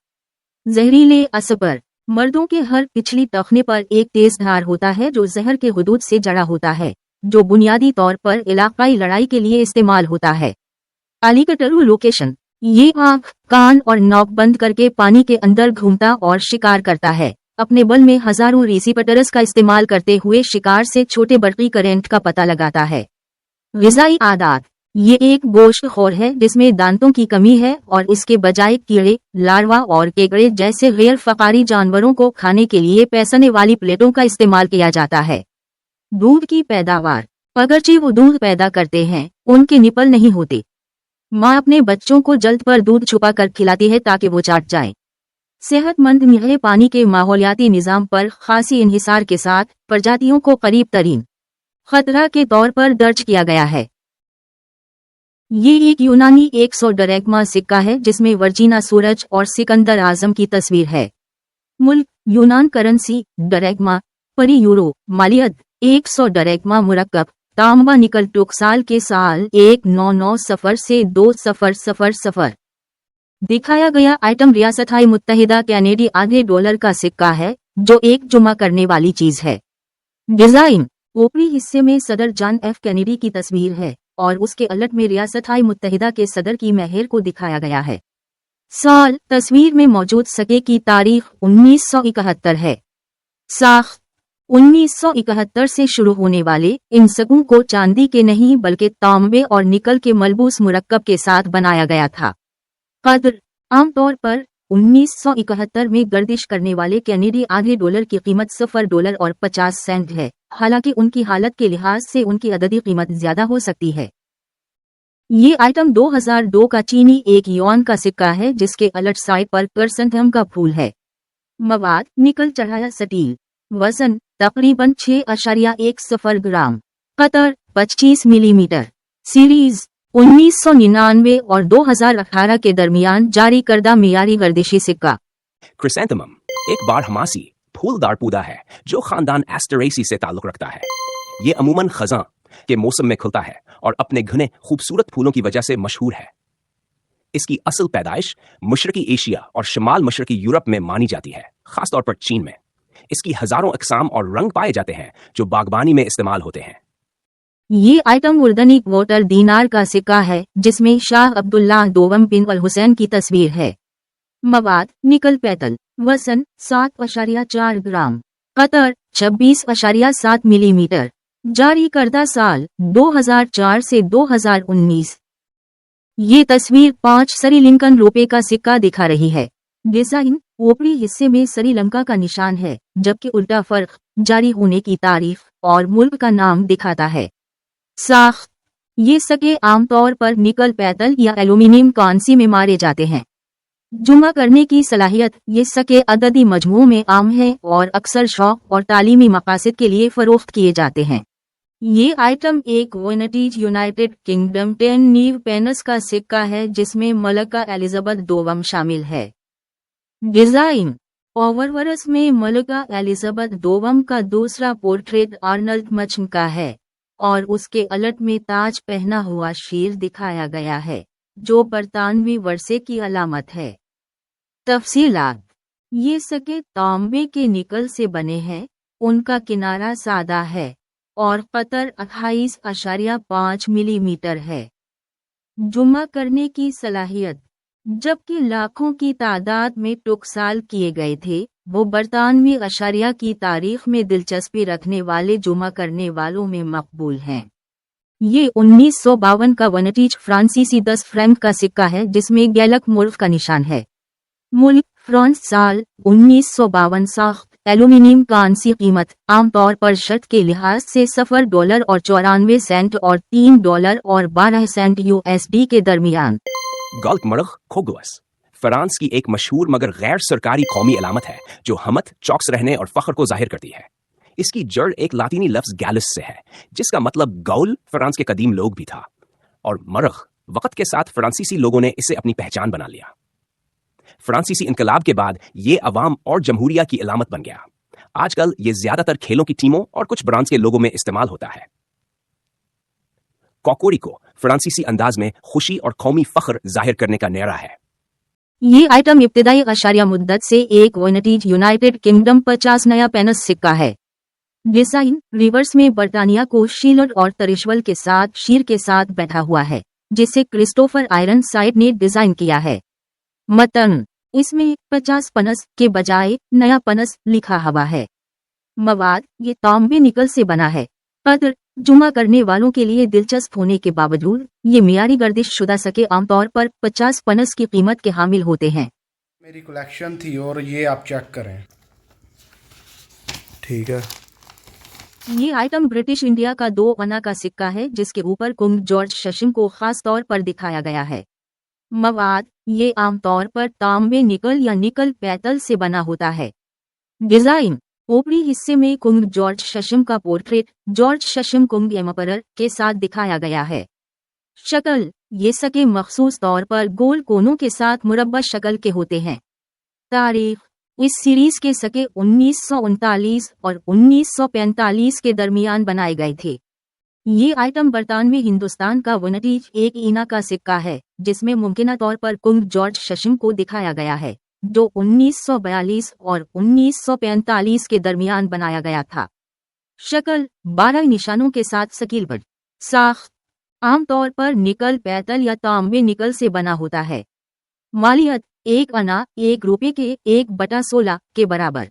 जहरीले असर, मर्दों के हर पिछली टखने पर एक तेज धार होता है जो जहर के हुदूद से जड़ा होता है, जो बुनियादी तौर पर इलाकाई लड़ाई के लिए इस्तेमाल होता है। एलिगेटर लोकेशन, ये आँख, कान और नोक बंद करके पानी के अंदर घूमता और शिकार करता है। अपने बल में हजारों रिसीपटर्स का इस्तेमाल करते हुए शिकार से छोटे बर्की करंट का पता लगाता है। ग़िज़ाई आदात, ये एक गोश्तखोर है जिसमें दांतों की कमी है और इसके बजाय कीड़े, लार्वा और केकड़े जैसे गैर फकारी जानवरों को खाने के लिए पैसने वाली प्लेटों का इस्तेमाल किया जाता है। दूध की पैदावार, अगरचे वो दूध पैदा करते हैं, उनके निपल नहीं होते। माँ अपने बच्चों को जल्द पर दूध छुपा कर खिलाती है ताकि वो चाट जाए। सेहतमंद मीठे पानी के माहौलियाती निज़ाम पर खासी इन्हिसार के साथ प्रजातियों को करीब तरीन खतरा के तौर पर दर्ज किया गया है। ये एक यूनानी 100 डरैक्मा सिक्का है जिसमें वर्जीना सूरज और सिकंदर आजम की तस्वीर है। मुल्क यूनान, करेंसी डरैक्मा, परी यूरो, मालियत 100 डरैक्मा मुरक्कब, तांबा निकल, टुकसाल के साल 1990 से 2000। दिखाया गया आइटम रियासत-ए मुत्तहिदा कैनेडी आधे डॉलर का सिक्का है जो एक जमा करने वाली चीज है। डिजाइन, ऊपरी हिस्से में सदर जॉन एफ कैनेडी की तस्वीर है और उसके अलट में रियासत-ए मुत्तहिदा के सदर की महर को दिखाया गया है। साल, तस्वीर में मौजूद सिक्के की तारीख 1971 है। साख, 1971 से शुरू होने वाले इन सिक्कों को चांदी के नहीं बल्कि तांबे और निकल के मलबूस मुरक्कब के साथ बनाया गया था। कदर, आमतौर पर 1971 में गर्दिश करने वाले कैनेडी आधे डॉलर की कीमत $0 और 50 सेंट है, हालांकि उनकी हालत के लिहाज से उनकी अददी कीमत ज्यादा हो सकती है। ये आइटम 2002 का चीनी 1 युआन का सिक्का है जिसके अलट साइड पर क्रिसैंथेमम का फूल है। मवाद, निकल चढ़ाया स्टील, वजन तकरीबन 6.10 ग्राम, कतर 25 मिलीमीटर। सीरीज 1999 और 2018 के दरमियान जारी करदा मियारी गर्दिशी सिक्का। क्रिसैंथेमम एक बारहमासी फूलदार पौधा है जो खानदान एस्टरेसी से ताल्लुक रखता है। ये अमूमन खज़ां के मौसम में खुलता है और अपने घने खूबसूरत फूलों की वजह से मशहूर है। इसकी असल पैदाइश मशरकी एशिया और शमाल मशरकी यूरोप में मानी जाती है, खासतौर पर चीन में। इसकी हजारों अक़साम और रंग पाए जाते हैं जो बागबानी में इस्तेमाल होते हैं। ये आइटम उर्दनी क्वार्टर दीनार का सिक्का है जिसमें शाह अब्दुल्लाह दोवम बिन अल हुसैन की तस्वीर है। मवाद, निकल पैतल, वजन 7.4 ग्राम, कतर 26.7 मिलीमीटर। जारी करदा साल 2004 से 2019। ये तस्वीर 5 श्रीलंकन रुपए का सिक्का दिखा रही है। डिजाइन, ऊपरी हिस्से में श्रीलंका का निशान है जबकि उल्टा फर्क जारी होने की तारीख और मुल्क का नाम दिखाता है। साख, ये सिक्के आमतौर पर निकल पैतल या एल्यूमिनियम कांसी में मारे जाते हैं। जुमा करने की सलाहियत, ये सिक्के अददी मजमू में आम है और अक्सर शौक और तालीमी मकासद के लिए फरोख्त किए जाते हैं। ये आइटम एक विनेटीज यूनाइटेड किंगडम 10 नीव पेनस का सिक्का है जिसमें मलका एलिजाबेथ दोवम शामिल है। डिजाइन, ओवरवर्स में मलका एलिजाबेथ दोवम का दूसरा पोर्ट्रेट आर्नल्ड मचम का है और उसके अलट में ताज पहना हुआ शेर दिखाया गया है जो बरतानवी वर्षे की अलामत है। तफसीलात, ये सिक्के तांबे के निकल से बने हैं, उनका किनारा सादा है और कतर 28.5 मिलीमीटर है। जुमा करने की सलाहियत, जबकि लाखों की तादाद में टुकसाल किए गए थे, वो बरतानवी अशारिया की तारीख में दिलचस्पी रखने वाले जुमा करने वालों में मकबूल हैं। ये 1952 का वनटीज फ्रांसीसी 10 फ्रैंक का सिक्का है जिसमें गैलक मुल्क का निशान है। मुल्क फ्रांस साल 1952 साख्त एल्यूमिनियम कांसी कीमत आमतौर पर शर्त के लिहाज से $0 और 94 सेंट और $3 और 12 सेंट USD के दरमियान। गल्फ मरग खोगुअस फ्रांस की एक मशहूर मगर गैर सरकारी कौमी अलामत है जो हमत, चौकस रहने और फख्र को जाहिर करती है। इसकी जड़ एक लातीनी लफ्ज गैलस से है जिसका मतलब गौल फ्रांस के कदीम लोग भी था, और मरग वक्त के साथ फ्रांसीसी लोगों ने इसे अपनी पहचान बना लिया। फ्रांसीसी इनकलाब के बाद ये अवाम और जमहूरिया की अलामत बन गया। आजकल ये ज्यादातर खेलों की टीमों और कुछ ब्रांड्स के लोगों में इस्तेमाल होता है। कोकोरिको फ्रांसीसी अंदाज में खुशी और कौमी फख्र जाहिर करने का नारा है। ये आइटम इब्तिदाई अशारिया मुद्दत से एक वनटीज यूनाइटेड किंगडम 50 नया पेनस सिक्का है। डिजाइन रिवर्स में बर्तानिया को शील्ड और तरिश्वल के साथ शीर के साथ बैठा हुआ है जिसे क्रिस्टोफर आयरन साइड ने डिजाइन किया है। मतन इसमें 50 पनस के बजाय नया पनस लिखा हुआ है। मवाद ये तांबे निकल से बना है। कदर जुमा करने वालों के लिए दिलचस्प होने के बावजूद ये मियारी गर्दिश शुदा सके आमतौर पर 50 पनस की कीमत के हामिल होते हैं। मेरी कलेक्शन थी और ये आप चेक करें, ठीक है। ये आइटम ब्रिटिश इंडिया का 2 आना का सिक्का है जिसके ऊपर किंग जॉर्ज शशम को खास तौर पर दिखाया गया है। मवाद ये आमतौर पर तांबे निकल या निकल पैतल से बना होता है। डिजाइन ऊपरी हिस्से में किंग जॉर्ज शशम का पोर्ट्रेट जॉर्ज शशम किंग एम्परर के साथ दिखाया गया है। शक्ल ये सके मखसूस तौर पर गोल कोनों के साथ मुरब्बा शक्ल के होते हैं। तारीख इस सीरीज के सके 1939 और 1945 के दरमियान बनाए गए थे। ये आइटम बरतानवी हिंदुस्तान का वनटीज एक ईना का सिक्का है जिसमें मुमकिना तौर पर किंग जॉर्ज शशम को दिखाया गया है जो 1942 और 1945 के दरमियान बनाया गया था। शक्ल 12 निशानों के साथ सकीलबट साख्त आमतौर पर निकल पैतल या तांबे निकल से बना होता है। मालियत 1 आना 1 रुपये के 1/16 के बराबर।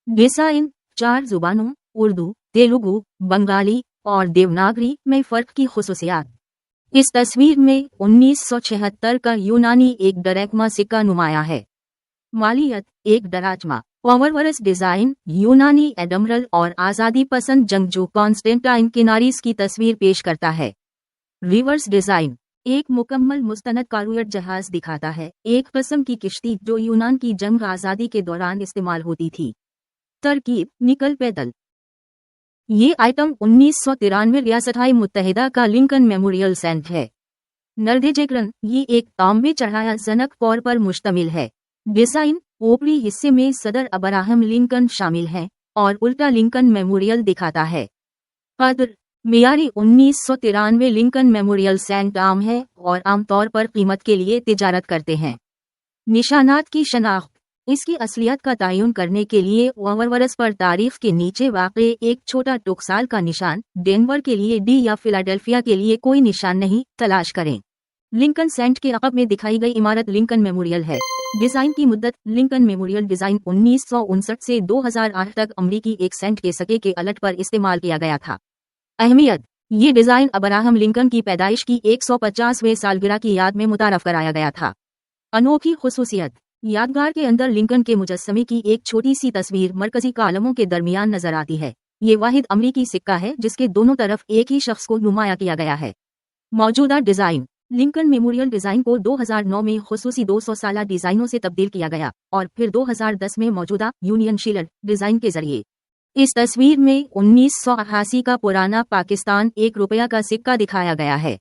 डिजाइन 4 जुबानों उर्दू, तेलुगु, बंगाली और देवनागरी में फ़र्क की खुसूसियात। इस तस्वीर में 1976 का यूनानी एक डरैकमा सिक्का नुमाया है। मालियत 1 डराचमा। ओवरवर्स डिजाइन यूनानी एडमरल और आज़ादी पसंद जंगजू कॉन्स्टेंटाइन किनारीज की तस्वीर पेश करता है। रिवर्स डिजाइन एक मुकम्मल मुस्तनद कारूयट जहाज दिखाता है, एक किस्म की किश्ती जो यूनान की जंग आज़ादी के दौरान इस्तेमाल होती थी। तरकीब निकल पैदल। ये आइटम 1993 रियासत-ए मुत्तहिदा का लिंकन मेमोरियल सेंट है। नर्देजेकरन ये एक तांबे चढ़ाया जनक पौर पर मुश्तमिल है। डिजाइन ऊपरी हिस्से में सदर अब्राहम लिंकन शामिल है और उल्टा लिंकन मेमोरियल दिखाता है। कदर मियारी 1993 लिंकन मेमोरियल सेंट आम है और आमतौर पर कीमत के लिए तिजारत करते हैं। निशानात की शनाख्त इसकी असलियत का तयन करने के लिए ओवरवर्स पर तारीख के नीचे वाक़े एक छोटा टुकसाल का निशान, डेनवर के लिए डी या फिलाडेल्फिया के लिए कोई निशान नहीं, तलाश करें। लिंकन सेंट के अक़ब में दिखाई गई इमारत लिंकन मेमोरियल है। डिज़ाइन की मुद्दत लिंकन मेमोरियल डिज़ाइन 1959 से 2008 तक अमरीकी 1 सेंट के सके के अलट पर इस्तेमाल किया गया था। अहमियत ये डिज़ाइन अब्राहम लिंकन की पैदाइश की 150वें सालगिरह की याद में मुतारफ कराया गया था। अनोखी खुसूसियत यादगार के अंदर लिंकन के मुजस्समे की एक छोटी सी तस्वीर मरकजी कालमों के दरमियान नजर आती है। ये वाहिद अमरीकी सिक्का है जिसके दोनों तरफ एक ही शख्स को नुमाया किया गया है। मौजूदा डिज़ाइन लिंकन मेमोरियल डिज़ाइन को 2009 में खुसूसी 200 साला डिज़ाइनों से तब्दील किया गया और फिर 2010 में मौजूदा यूनियन शील्ड डिज़ाइन के जरिए। इस तस्वीर में 1988 का पुराना पाकिस्तान 1 रुपया का सिक्का दिखाया गया है।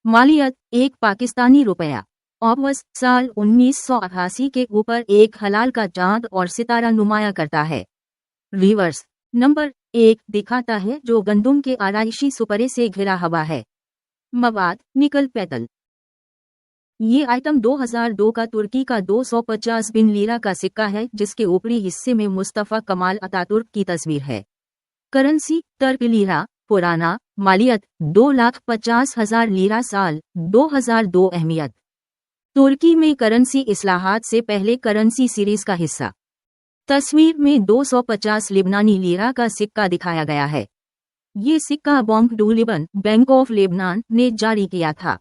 मालियत 1 पाकिस्तानी रुपया। ऑबवस साल 1988 के ऊपर एक हलाल का चांद और सितारा नुमाया करता है। रिवर्स नंबर 1 दिखाता है जो गंदुम के आराइशी सुपरे से घिरा हुआ है। मवाद निकल पैदल। ये आइटम 2002 का तुर्की का 250 बिन लीरा का सिक्का है जिसके ऊपरी हिस्से में मुस्तफ़ा कमाल अतातुर्क की तस्वीर है। करेंसी टर्क लीरा पुराना। मालियत 2,50,000 लीरा साल 2002। अहमियत तुर्की में करंसी इस्लाहात से पहले करंसी सीरीज का हिस्सा। तस्वीर में 250 लिबनानी लीरा का सिक्का दिखाया गया है। ये सिक्का bank du Liban, bank of Lebanon ने जारी किया था।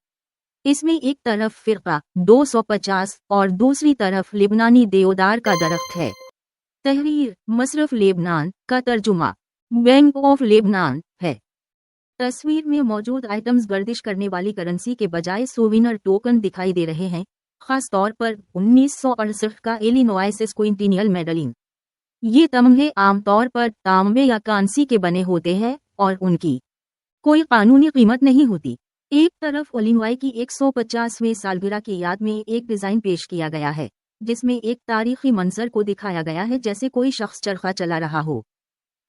इसमें एक तरफ फिरका 250 और दूसरी तरफ लिबनानी देवदार का दरख्त है। तहरीर मसरफ लेबनान का तर्जुमा बैंक ऑफ लेबनान है। तस्वीर में मौजूद आइटम्स गर्दिश करने वाली करेंसी के बजाय सोविनर टोकन दिखाई दे रहे हैं, खास तौर पर 1968 का इलिनॉय सेस्क्विंटिनियल मेडलिंग। ये तमगे आमतौर पर तांबे या कांसी के बने होते हैं और उनकी कोई कानूनी कीमत नहीं होती। एक तरफ इलिनॉय की 150वें सालगिरह की याद में एक डिजाइन पेश किया गया है, जिसमें एक तारीखी मंजर को दिखाया गया है जैसे कोई शख्स चरखा चला रहा हो।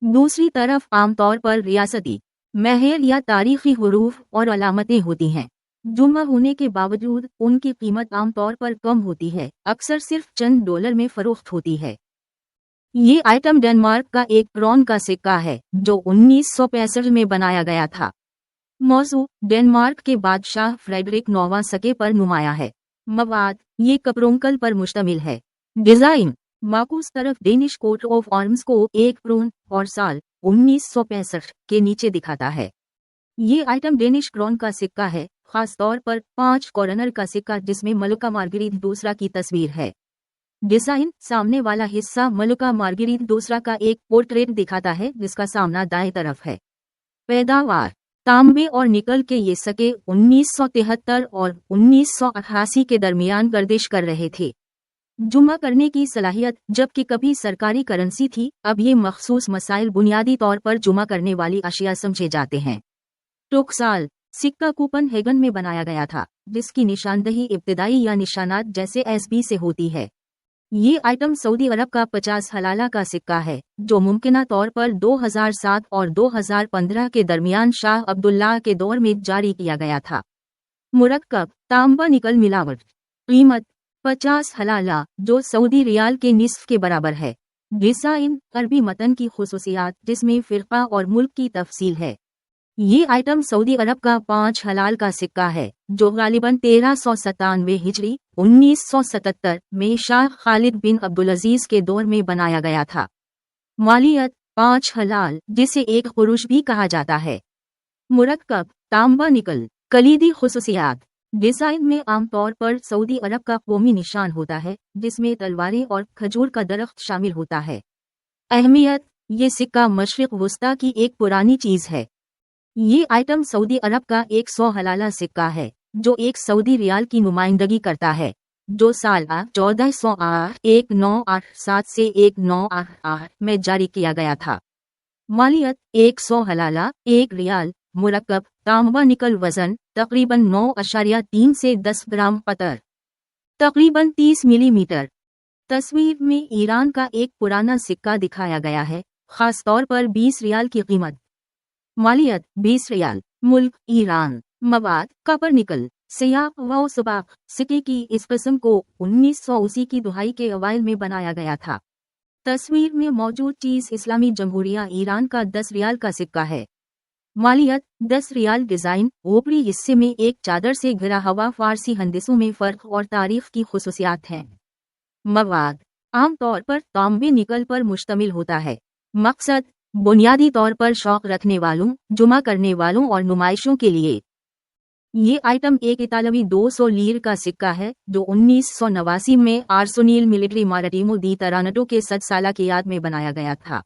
दूसरी तरफ आमतौर पर रियासती महल या तारीखी हुरूफ और अलामतें होती हैं। जुमा होने के बावजूद उनकी कीमत आमतौर पर कम होती है, अक्सर सिर्फ चंद डॉलर में फरोख्त होती है। ये आइटम डेनमार्क का एक क्रोन का सिक्का है जो 1965 में बनाया गया था। मौजू डेनमार्क के बादशाह फ्रेडरिक नौवां सके पर नुमाया है। मवाद ये कपरोंकल पर मुश्तमिल है। डिजाइन माकूस तरफ डेनिश कोट ऑफ आर्म्स को एक क्रोन और साल 1965 के नीचे दिखाता है। ये आइटम डेनिश क्रोन का सिक्का है, खास तौर पर 5 कॉर्नर का सिक्का जिसमें मलका मार्गरीत दूसरा की तस्वीर है। डिजाइन सामने वाला हिस्सा मलका मार्गरीत दूसरा का एक पोर्ट्रेट दिखाता है जिसका सामना दाएं तरफ है। पैदावार तांबे और निकल के ये सके 1973 और 1988 के दरमियान गर्दिश कर रहे थे। जुमा करने की सलाहियत जबकि कभी सरकारी करेंसी थी, अब ये मखसूस मसाइल बुनियादी तौर पर जुमा करने वाली अशिया समझे जाते हैं। टोकसाल सिक्का कोपनहेगन में बनाया गया था, जिसकी निशानदही इब्तिदाई या निशानात जैसे एसबी से होती है। ये आइटम सऊदी अरब का 50 हलाला का सिक्का है, जो मुमकिना तौर पर 2007 और 2015 के दरमियान शाह अब्दुल्लाह के दौर में जारी किया गया था। मुरक्कब तांबा निकल मिलावट। कीमत 50 हलाला, जो सऊदी रियाल के निस्फ के बराबर है। डिजाइन अरबी मतन की खुसूसियात जिसमें फिरका और मुल्क की तफसील है। ये आइटम सऊदी अरब का 5 हलाल का सिक्का है, जो गालिबन 1397 हिजरी 1977 में शाह खालिद बिन अब्दुल अजीज के दौर में बनाया गया था। मालियत 5 हलाल, जिसे एक खुरुश भी कहा जाता है। मुरक्कब तांबा निकल। कलीदी खुसूसियात डिजाइन में आमतौर पर सऊदी अरब का कौमी निशान होता है, जिसमें तलवारें और खजूर का दरख्त शामिल होता है। अहमियत ये सिक्का मशरिक वस्ता की एक पुरानी चीज है। ये आइटम सऊदी अरब का 100 हलाला सिक्का है, जो एक सऊदी रियाल की नुमाइंदगी करता है, जो साल 1408-1987 से 1988 में जारी किया गया था। मालियत 100 हलाला 1 रियाल। मुरक्कब तांबा निकल। वजन तकरीबन 9.3 से 10 ग्राम पतर, तकरीबन 30 मिलीमीटर। तस्वीर में ईरान का एक पुराना सिक्का दिखाया गया है, खास तौर पर 20 रियाल की कीमत। मालियत 20 रियाल। मुल्क ईरान। मवाद कपर निकल। सियाक व सुबाक सिक्के की इस किस्म को 1980 की दुहाई के अवाइल में बनाया गया था। तस्वीर में मौजूद चीज इस्लामी जमहूरिया ईरान का 10 रियाल का सिक्का है। मालियत 10 रियाल। डिजाइन ऊपरी हिस्से में एक चादर से घिरा हुआ फारसी हंदिसों में फर्क और तारीख की खुसूसियात हैं। मवाद आमतौर पर तांबे निकल पर मुश्तमिल होता है। मकसद बुनियादी तौर पर शौक रखने वालों, जुमा करने वालों और नुमाइशों के लिए। ये आइटम एक इतालवी 200 लीर का सिक्का है, जो 1989 में आर्सोनील मिलिट्री मारिटिमो दी टरानटो के 100 साल की याद में बनाया गया था।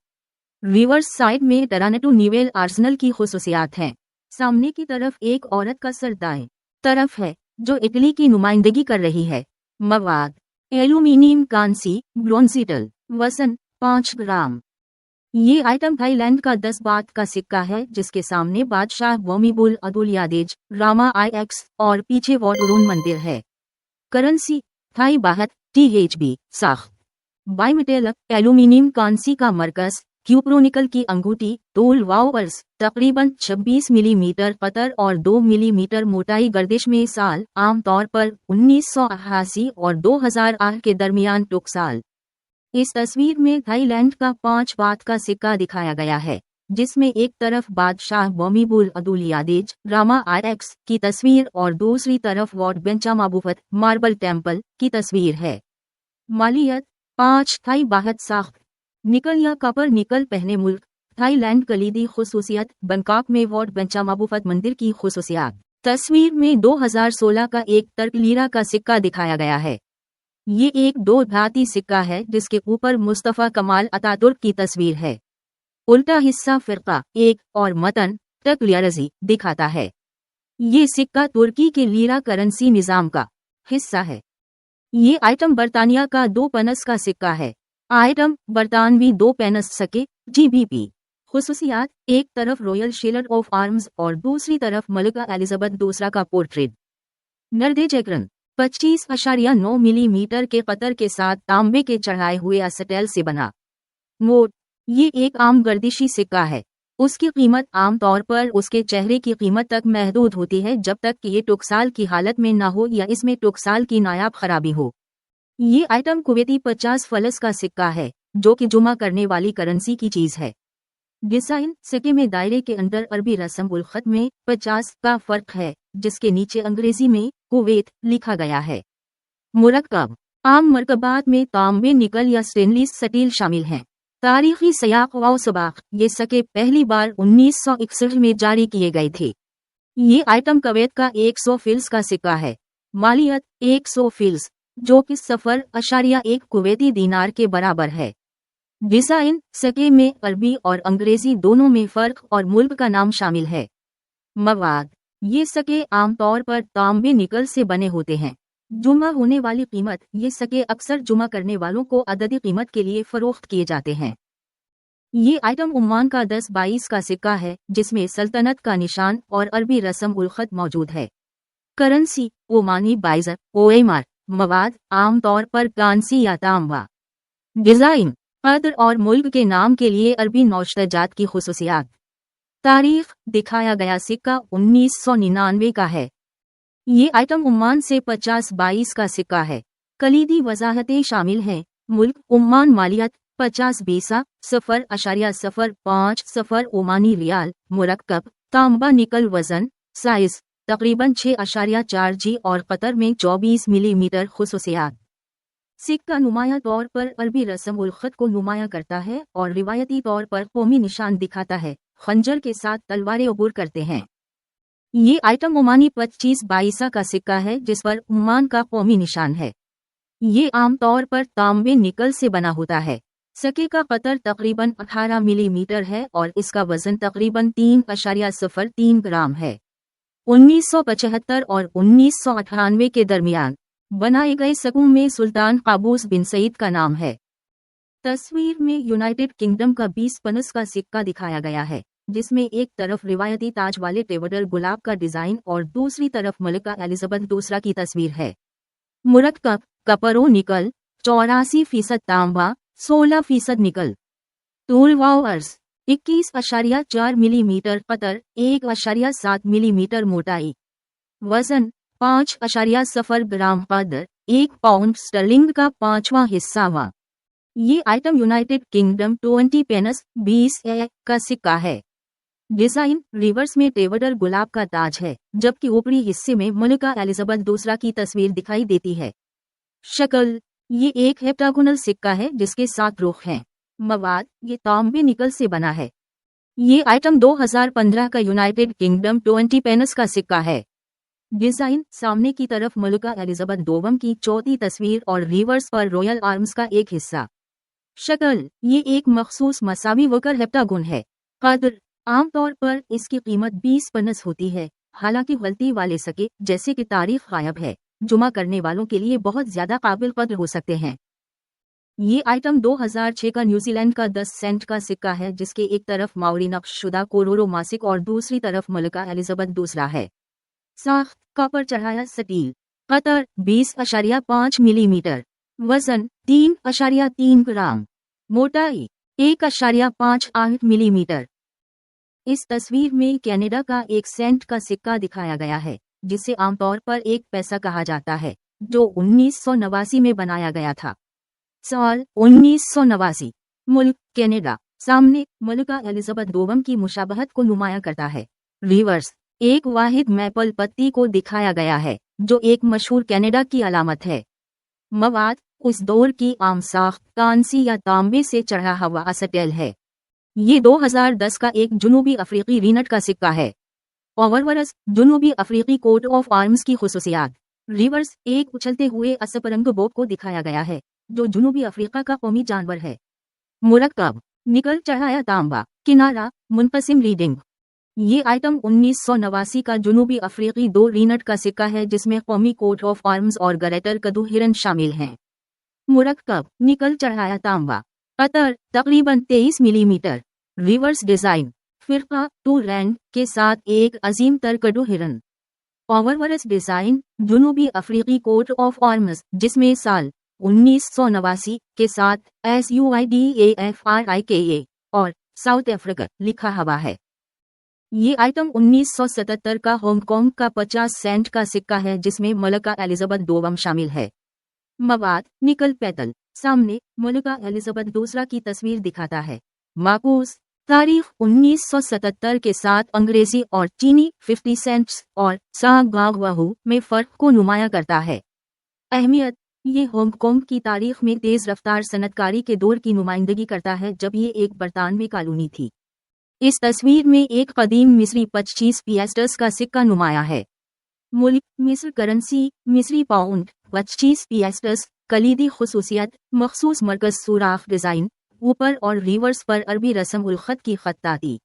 रिवर्स साइड में टरानटो निवेल आर्सेनल की खुसूसियात हैं। सामने की तरफ एक औरत का सर दाएं तरफ है, जो इटली की नुमाइंदगी कर रही है। मवाद एल्यूमिनियम कांसी ब्रोंजीटल। वजन 5 ग्राम। ये आइटम थाईलैंड का 10 बात का सिक्का है, जिसके सामने बादशाह वोमिबुल अदुलयादेज रामा IX और पीछे वॉटुरुन मंदिर है। करेंसी थाई बाहत THB साख। बाइमेटेलक एल्यूमिनियम कांसी का मरकज। क्यूप्रोनिकल की अंगूठी। तोल वावर्स तकरीबन 26 मिलीमीटर पतर और 2 मिलीमीटर मोटाई। गर्दिश में साल आमतौर पर 1988 और 2008 के दरमियान टोकसाल। इस तस्वीर में थाईलैंड का 5 बात का सिक्का दिखाया गया है, जिसमें एक तरफ बादशाह बॉमीबुल अदुलियादेज रामा RX की तस्वीर और दूसरी तरफ वॉट बेंचा माबूफत मार्बल टेम्पल की तस्वीर है। मालियत 5 थाई बाहत साख्त निकल या कपर निकल पहले मुल्क थाईलैंड कलीदी खुसूसियत बैंकॉक में वॉट बेंचा माबूफत मंदिर की खुसूसियात। तस्वीर में 2016 का एक टर्क लीरा का सिक्का दिखाया गया है। ये एक 2 धाती सिक्का है जिसके ऊपर मुस्तफ़ा कमाल अतातुर्क की तस्वीर है। उल्टा हिस्सा फिरका एक और मतन टर्क लियारजी दिखाता है। ये सिक्का तुर्की के लीरा करेंसी निज़ाम का हिस्सा है। ये आइटम बर्तानिया का 2 पेनस का सिक्का है। आइटम बरतानवी 2 पेनस सके GBP। खुसूसियात, एक तरफ रॉयल शेलर ऑफ आर्म्स और दूसरी तरफ मलिका एलिजाबेथ दूसरा का पोर्ट्रेट। निर्देशकरण 25.9 मिलीमीटर के कतर के साथ तांबे के चढ़ाए हुए एसेटेल से बना। नोट, ये एक आम गर्दिशी सिक्का है। उसकी कीमत आम तौर पर उसके चेहरे की कीमत तक महदूद होती है जब तक कि ये टुकसाल की हालत में न हो या इसमें टुकसाल की नायाब खराबी हो। ये आइटम कुवैती 50 फलस का सिक्का है जो कि जुमा करने वाली करेंसी की चीज है। डिजाइन सिक्के में दायरे के अंदर अरबी रस्म उल खत में 50 का फर्क है जिसके नीचे अंग्रेजी में कुवैत लिखा गया है। मुरक्कब, आम मरकबात में तांबे निकल या स्टेनलेस स्टील शामिल हैं। तारीखी सयाक व सबाक, ये सिक्के पहली बार 1961 में जारी किए गए थे। ये आइटम कुवैत का 100 फिल्स का सिक्का है। मालियत 100 फिल्स जो कि 0.1 कुवैती दीनार के बराबर है। डिजाइन सिक्के में अरबी और अंग्रेजी दोनों में फर्क और मुल्क का नाम शामिल है। मवाद, ये सिक्के आमतौर पर तांबे निकल से बने होते हैं। जुमा होने वाली कीमत, ये सिक्के अक्सर जुमा करने वालों को अददी कीमत के लिए फरोख्त किए जाते हैं। ये आइटम ओमान का 10-22 का सिक्का है जिसमें सल्तनत का निशान और अरबी रस्म उल खत मौजूद है। Currency Omani बाइज़र OMR। मवाद आमतौर पर कांसी या तांबा। डिजाइन कद्र और मुल्क के नाम के लिए अरबी नौशतजात की खुसूसियात। तारीख दिखाया गया सिक्का 1999 का है। ये आइटम ओमान से 50-22 का सिक्का है। कलीदी वजाहतें शामिल हैं। मुल्क ओमान, मालियत 50 बीसा 0.05 ओमानी रियाल, मुरक्कब तांबा निकल, वजन साइज तकरीबन 6.4 G और कतर में 24 मिलीमीटर। खुसूसियात, सिक्का नुमाया तौर पर अरबी रस्म उल खत को नुमाया करता है और रिवायती तौर पर कौमी निशान दिखाता है। खंजर के साथ तलवारें अबूर करते हैं। ये आइटम ओमानी 25-22 का सिक्का है जिस पर ओमान का कौमी निशान है। ये आमतौर पर तांबे निकल से बना होता है। सिक्के का कतर तकरीबन 18 मिलीमीटर है और इसका वजन तकरीबन 3.03 ग्राम है। 1975 और 1998 के दरमियान बनाए गए सिक्कों में सुल्तान काबूस बिन सईद का नाम है। तस्वीर में यूनाइटेड किंगडम का 20 पनस का सिक्का दिखाया गया है जिसमें एक तरफ रिवायती ताज वाले टेवडर गुलाब का डिजाइन और दूसरी तरफ मलिका एलिजाबेथ दूसरा की तस्वीर है। मुरक्कब कपरो निकल 84% तांबा 16% निकल। टूल वावर्स 21.4 मिलीमीटर कतर 1.7 मिलीमीटर मोटाई। वजन 5.0 ग्राम कदर 1 पाउंड स्टर्लिंग का 5वां हिस्सा हुआ। ये आइटम यूनाइटेड किंगडम 20 पेनस 20 का सिक्का है। डिजाइन रिवर्स में टेवडर गुलाब का ताज है जबकि ऊपरी हिस्से में मलिका एलिजाबेथ दूसरा की तस्वीर दिखाई देती है। शक्ल, ये एक हेप्टागोनल सिक्का है जिसके 7 रुख हैं। मवाद, ये तांबे निकल से बना है। ये आइटम 2015 का यूनाइटेड किंगडम 20 पेनस का सिक्का है। डिजाइन सामने की तरफ मलिका एलिजाबेथ दोम की चौथी तस्वीर और रिवर्स पर रॉयल आर्म्स का एक हिस्सा। शक्ल, ये एक मखसूस मसावी वकर हेप्टागोन है। कद्र, आमतौर पर इसकी कीमत 20 पनस होती है। हालांकि गलती वाले सिक्के जैसे कि तारीख गायब है जुमा करने वालों के लिए बहुत ज्यादा काबिल कद्र हो सकते हैं। ये आइटम 2006 का न्यूजीलैंड का 10 सेंट का सिक्का है जिसके एक तरफ माओरी नक्शशुदा कोरोरो मासिक और दूसरी तरफ मलिका एलिजाबेथ दूसरा है। साख्त कॉपर चढ़ाया स्टील। Qatar 20.5 millimetre. वजन 3.3 ग्राम। मोटाई 1.58 मिलीमीटर। इस तस्वीर में कनाडा का 1 सेंट का सिक्का दिखाया गया है जिसे आमतौर पर 1 पैसा कहा जाता है जो 1989 में बनाया गया था। साल 1989। मुल्क कनाडा। सामने मलिका एलिजाबेथ दोम की मुशाबहत को नुमाया करता है। रिवर्स एक वाहिद मैपल पत्ती को दिखाया गया है जो एक मशहूर कनाडा की अलामत है। मवाद उस दौर की आम साख्त कांसी या तांबे से चढ़ा हुआ असटेल है। ये 2010 का एक जुनूबी अफ्रीकी रीनट का सिक्का है। ओवरवर्स जुनूबी अफ्रीकी कोट ऑफ आर्म्स की खुसूसियात। रिवर्स एक उछलते हुए असपरंग बोक को दिखाया गया है जो जुनूबी अफ्रीका का कौमी जानवर है। मुरक्कब निकल चढ़ाया तांबा किनारा मुनकसिम रीडिंग। ये आइटम 1989 का जुनूबी अफ्रीकी 2 रीनट का सिक्का है जिसमें कौमी कोट ऑफ आर्म्स और ग्रेटर कदू हिरन शामिल हैं। मुरक्कब निकल चढ़ाया तांबा कतर तकरीबन 23 मिलीमीटर। रिवर्स डिजाइन फिरका 2 रैंड के साथ एक अजीम तर कदू हिरन। ओवरवर्स डिजाइन जुनूबी अफ्रीकी कोट ऑफ आर्म्स जिसमें साल 1989 के साथ SUIDAFRIKA और साउथ अफ्रीका लिखा हुआ है। ये आइटम 1977 का हांगकांग का 50 सेंट का सिक्का है जिसमें मलिका एलिजाबेथ दोम शामिल है। मवाद निकल पेतल सामने मलिका एलिजाबेथ दूसरा की तस्वीर दिखाता है। माकूस तारीख 1977 के साथ अंग्रेजी और चीनी 50 सेंट्स और सागागवाहू में फ़र्क को नुमाया करता है। अहमियत ये हांगकांग की तारीख में तेज़ रफ्तार सनतकारी के दौर की नुमाइंदगी करता है जब ये एक बरतानवी कॉलोनी थी। इस तस्वीर में एक कदीम मिस्री 25 पिएस्टर्स का सिक्का नुमाया है। मुल्क मिस्र करेंसी मिस्री पाउंड 25 पिएस्टर्स कलीदी खुसूसियत मखसूस मरकज़ सुराख डिज़ाइन ऊपर और रिवर्स पर अरबी रस्म उल ख़त की ख़त्ताती।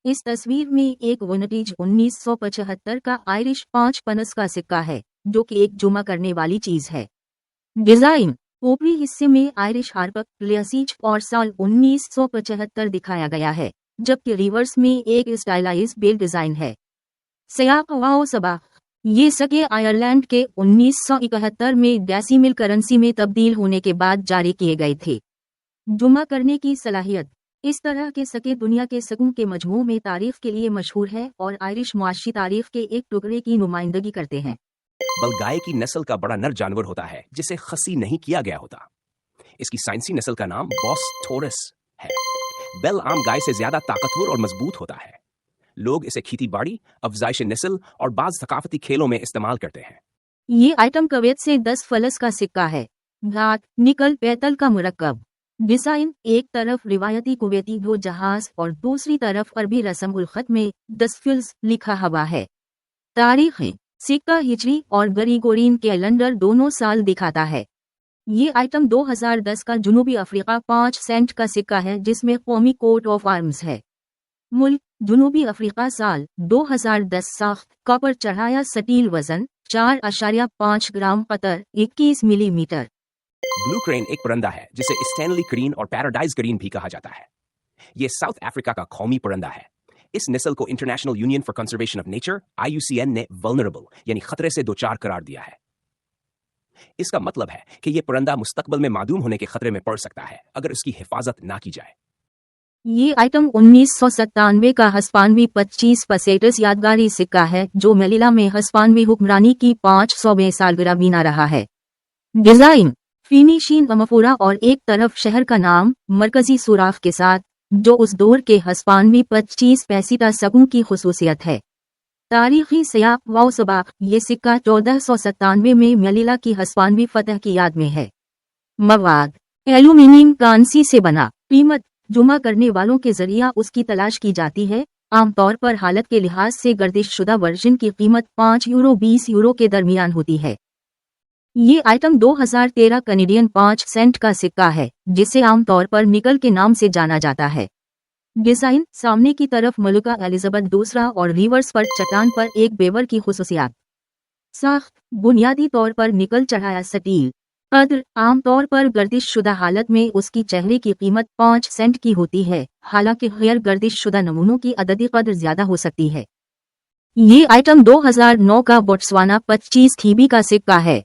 इस तस्वीर में एक विंटेज 1975 का आयरिश 5 पनस का सिक्का है जो कि एक जुमा करने वाली चीज़ है। डिज़ाइन ऊपरी हिस्से में आयरिश हार्पक लियासीज और साल 1975 दिखाया गया है जबकि रिवर्स में एक स्टाइलाइज बेल डिज़ाइन है। सयाक वाओ सबा ये सके आयरलैंड के 1971 में डेसिमल करेंसी में तब्दील होने के बाद जारी किए गए थे। जुमा करने की सलाहियत इस तरह के सके दुनिया के सकूं के मजमू में तारीफ के लिए मशहूर है और आयरिश मुआशी तारीफ के एक टुकड़े की नुमाइंदगी करते हैं। बलगाय की नस्ल का बड़ा नर जानवर होता है जिसे खसी नहीं किया गया होता। इसकी साइंसी नस्ल का नाम बॉस टोरस है। बेल आम गाय से ज्यादा ताकतवर और मजबूत होता है। लोग इसे खेती बाड़ी अफजाइश नस्ल और बाज थकाफती खेलों में इस्तेमाल करते हैं। ये आइटम कवैत से 10 फलस का सिक्का है। घाट निकल पेतल का मुरक्कब। डिजाइन एक तरफ रिवायती कुवैती दो जहाज और दूसरी तरफ अरबी रस्म उल ख़त में 10 फिल्स लिखा हुआ है। तारीखें सिक्का हिजरी और ग्रेगोरियन कैलेंडर दोनों साल दिखाता है। ये आइटम 2010 का जुनूबी अफ्रीका 5 सेंट का सिक्का है जिसमें कौमी कोट ऑफ आर्म्स है। मुल्क जुनूबी अफ्रीका साल 2010 साख्त कॉपर चढ़ाया स्टील वजन 4.5 ग्राम कतर 21 मिलीमीटर। ब्लू क्रेन एक परिंदा है जिसे स्टैनली क्रीन और पैराडाइज ग्रीन भी कहा जाता है। ये साउथ अफ्रीका का कौमी परिंदा है। इस नस्ल को international union for conservation of nature IUCN ने वल्नरेबल यानी खतरे से दोचार करार दिया है। इसका मतलब है कि यह परिंदा मुस्तकबिल में मादूम होने के खतरे में पड़ सकता है अगर उसकी हिफाजत ना की जाए। ये आइटम 1997 का हस्पानवी 25 पसेटस यादगारी सिक्का है जो मेलिला में हस्पानवी हुक्मरानी की 500वें सालगिरह बीना रहा है। डिजाइन फिनिशीन अमफोरा और एक तरफ शहर का नाम मरकजी सुराख के साथ जो उस दौर के हस्पानवी 25 पैसीता सकूं की खुसूसियत है। तारीखी सयाक वाओ सबाक ये सिक्का 1497 में मेलिला की हस्पानवी फतह की याद में है। मवाद एल्यूमिनियम कांसी से बना। कीमत जुमा करने वालों के जरिया उसकी तलाश की जाती है। आमतौर पर हालत के लिहाज से गर्दिश शुदा वर्जन की कीमत €5-20 के दरमियान होती है। ये आइटम 2013 कनेडियन 5 सेंट का सिक्का है जिसे आमतौर पर निकल के नाम से जाना जाता है। डिजाइन सामने की तरफ मलिका एलिजाबेथ दूसरा और रिवर्स पर चट्टान पर एक बेवर की खुसूसियात। साख्त बुनियादी तौर पर निकल चढ़ाया स्टील। कद्र आमतौर पर गर्दिश शुदा हालत में उसकी चेहरे की कीमत 5 सेंट की होती है, हालांकि गैर गर्दिश शुदा नमूनों की अददी कद्र ज्यादा हो सकती है। ये आइटम 2009 का बोट्सवाना 25 थीबी का सिक्का है।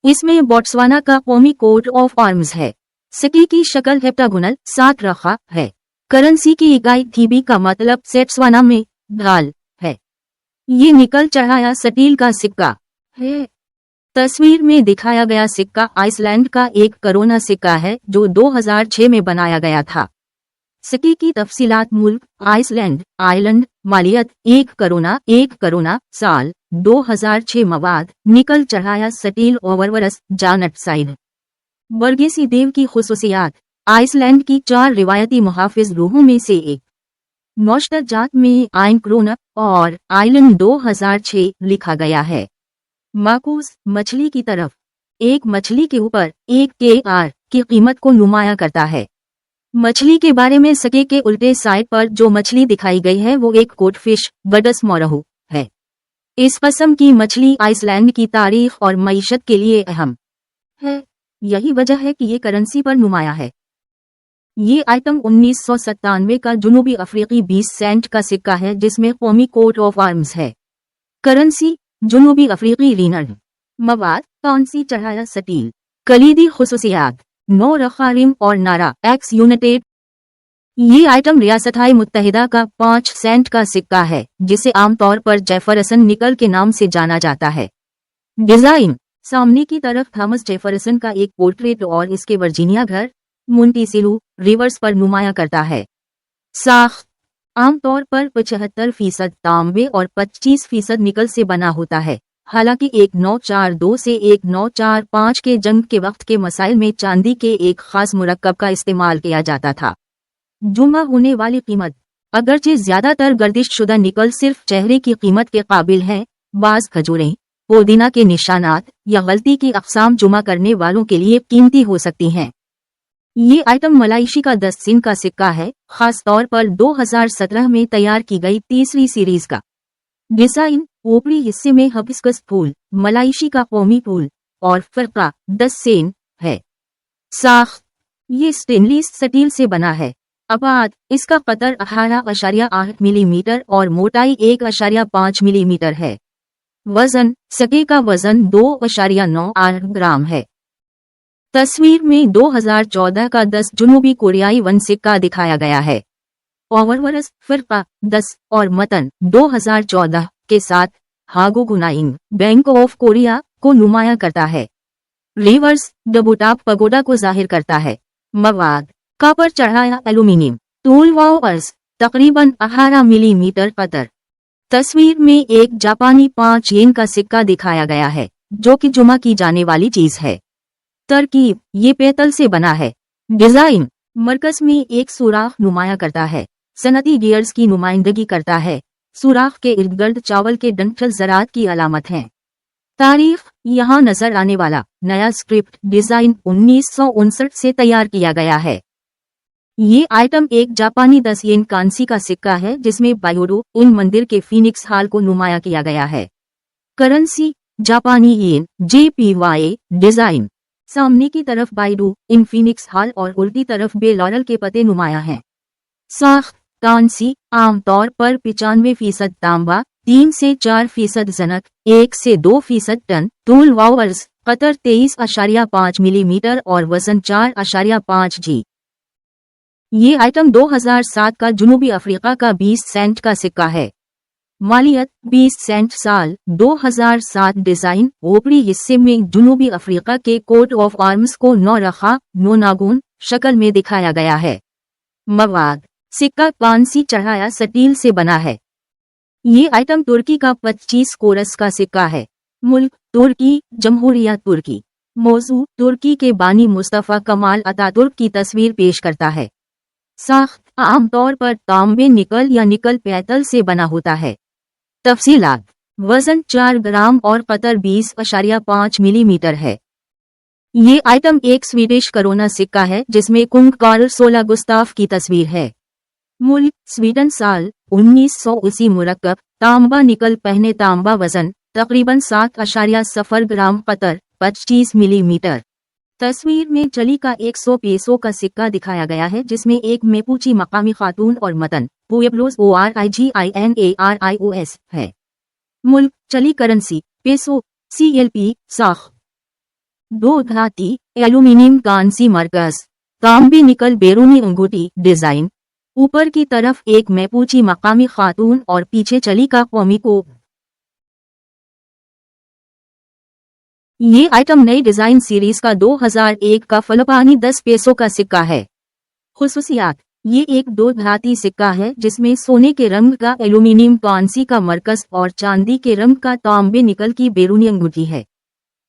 इसमें बोट्सवाना का कौमी कोट ऑफ आर्म्स है। सिक्के की शक्ल हेप्टागोनल 7 रखा है। करेंसी की इकाई थीबी का मतलब सेट्सवाना में ढाल है। ये निकल चढ़ाया स्टील का सिक्का है। तस्वीर में दिखाया गया सिक्का आइसलैंड का एक करोना सिक्का है जो 2006 में बनाया गया था। सिक्के की तफसीलात मुल्क आइसलैंड आइलैंड मालियत 1 करोना साल 2006 मवाद निकल चढ़ाया स्टील ओवरवरस जानट साइड बरगेसी देव की खुसूसियात आइसलैंड की 4 रिवायती मुहाफिज रूहों में से एक नौशत जात में आइन क्रोना और आइलैंड 2006 लिखा गया है। माकूस मछली की तरफ एक मछली के ऊपर एक KR की कीमत को नुमाया करता है। मछली के बारे में सके के उल्टे साइड पर जो मछली दिखाई गई है वो एक कोटफिश बडस मोरहू है। इस किस्म की मछली आइसलैंड की तारीख और मईशत के लिए अहम है। यही वजह है कि ये करेंसी पर नुमाया है। ये आइटम 1997 का जुनूबी अफ्रीकी 20 सेंट का सिक्का है जिसमें कौमी कोट ऑफ आर्म्स है। करेंसी जुनूबी अफ्रीकी रीनर मवाद कौनसी चढ़ाया स्टील कलीदी खुसूसियात नौ रखारिम और नारा एक्स यूनाइटेड। ये आइटम रियासत-ए मुत्तहिदा का 5 सेंट का सिक्का है जिसे आमतौर पर जेफरसन निकल के नाम से जाना जाता है। डिजाइन सामने की तरफ थॉमस जेफरसन का एक पोर्ट्रेट और इसके वर्जीनिया घर मुंटीसिलू रिवर्स पर नुमाया करता है। साख्त आमतौर पर 75% तांबे और 25% निकल से बना होता है। हालांकि 1942 से 1945 के जंग के वक्त के मसाइल में चांदी के एक खास मुरक्कब का इस्तेमाल किया जाता था। जुमा होने वाली कीमत अगरचे ज्यादातर गर्दिश शुदा निकल सिर्फ चेहरे की कीमत के काबिल है, बाज खजूरें पुदीना के निशानात या गलती की अक़साम जुमा करने वालों के लिए कीमती हो सकती हैं। ये आइटम मलाइशी का 10 सेंट का सिक्का है, खास तौर पर 2017 में तैयार की गई तीसरी सीरीज का। डिजाइन ऊपरी हिस्से में हिबिस्कस फूल मलाइशी का कौमी फूल और फरका 10 सेंट है। साख्त ये स्टेनलेस स्टील से बना है। आबाद इसका कतर 18.8 मिलीमीटर और मोटाई 1.5 मिलीमीटर है। वजन सिक्के का वजन 2.98 ग्राम है। तस्वीर में 2014 का 10 जुनूबी कोरियाई वन सिक्का दिखाया गया है। ओवरवरस फिरका 10 और मतन 2014 के साथ हागोगुनाइंग बैंक ऑफ कोरिया को नुमाया करता है। रिवर्स डबूटाप पगोडा को जाहिर करता है। मवाद कॉपर चढ़ाया एल्यूमिनियम टूल वावर्स तकरीबन 18 मिलीमीटर कतर। तस्वीर में एक जापानी 5 येन का सिक्का दिखाया गया है जो कि जुमा की जाने वाली चीज है। तरकीब ये पेतल से बना है। डिजाइन मरकज में एक सुराख नुमाया करता है, सनती गियर्स की नुमाइंदगी करता है। सुराख के इर्द गिर्द चावल के डंठल ज़रात की अलामत हैं। तारीख यहाँ नजर आने वाला नया स्क्रिप्ट डिजाइन 1959 से तैयार किया गया है। ये आइटम एक जापानी 10 येन कांसी का सिक्का है जिसमें बायोडो उन मंदिर के फीनिक्स हॉल को नुमाया किया गया है। करेंसी जापानी येन JPY। डिजाइन सामने की तरफ बाइडू इन फीनिक्स हॉल और उल्टी तरफ बेलॉरल के पते नुमाया हैं। साख्त कांसी आमतौर पर 95% तांबा 3 से 4% जनक 1 से 2% टन टूल वावर्स कतर 23.5 मिलीमीटर और वजन 4.5 G। ये आइटम 2007 का जुनूबी अफ्रीका का 20 सेंट का सिक्का है। मालियत 20 सेंट साल 2007। डिजाइन ऊपरी हिस्से में जुनूबी अफ्रीका के कोट ऑफ आर्म्स को 9 रखा 9 नागुन शक्ल में दिखाया गया है। मवाद सिक्का कांसी चढ़ाया स्टील से बना है। ये आइटम तुर्की का 25 कोरस का सिक्का है। मुल्क तुर्की जमहूरिया तुर्की। मौजू तुर्की के बानी मुस्तफ़ा कमाल अतातुर्क की तस्वीर पेश करता है। साख्त आमतौर पर तांबे निकल या निकल पेतल से बना होता है। तफसीलात वजन 4 ग्राम और कतर 20.5 मिलीमीटर है। ये आइटम एक स्वीडिश करोना सिक्का है जिसमें कुंग कार्ल 16 गुस्ताफ की तस्वीर है। मुल्क स्वीडन साल 1980 मुरक्कब तांबा निकल पहने तांबा वजन तकरीबन 7.0 ग्राम कतर 25 मिलीमीटर। तस्वीर में चली का 100 पेसो का सिक्का दिखाया गया है जिसमें एक मेपूची मकामी खातून और मतन पुएब्लोस ORIGINARIOS है। मुल्क चली करेंसी पेसो CLP। साख 2 धाती एल्यूमिनियम कांसी मरकज तांबे निकल बैरूनी अंगूठी। डिजाइन ऊपर की तरफ एक मेपूची मकामी खातून और पीछे चली का कौमी कोप। ये आइटम नई डिजाइन सीरीज का 2001 का फिलिपानी 10 पेसो का सिक्का है। खुसूसियात ये एक दो धाती सिक्का है जिसमें सोने के रंग का एल्यूमिनियम कांसी का मरकज और चांदी के रंग का तांबे निकल की बैरूनी अंगूठी है।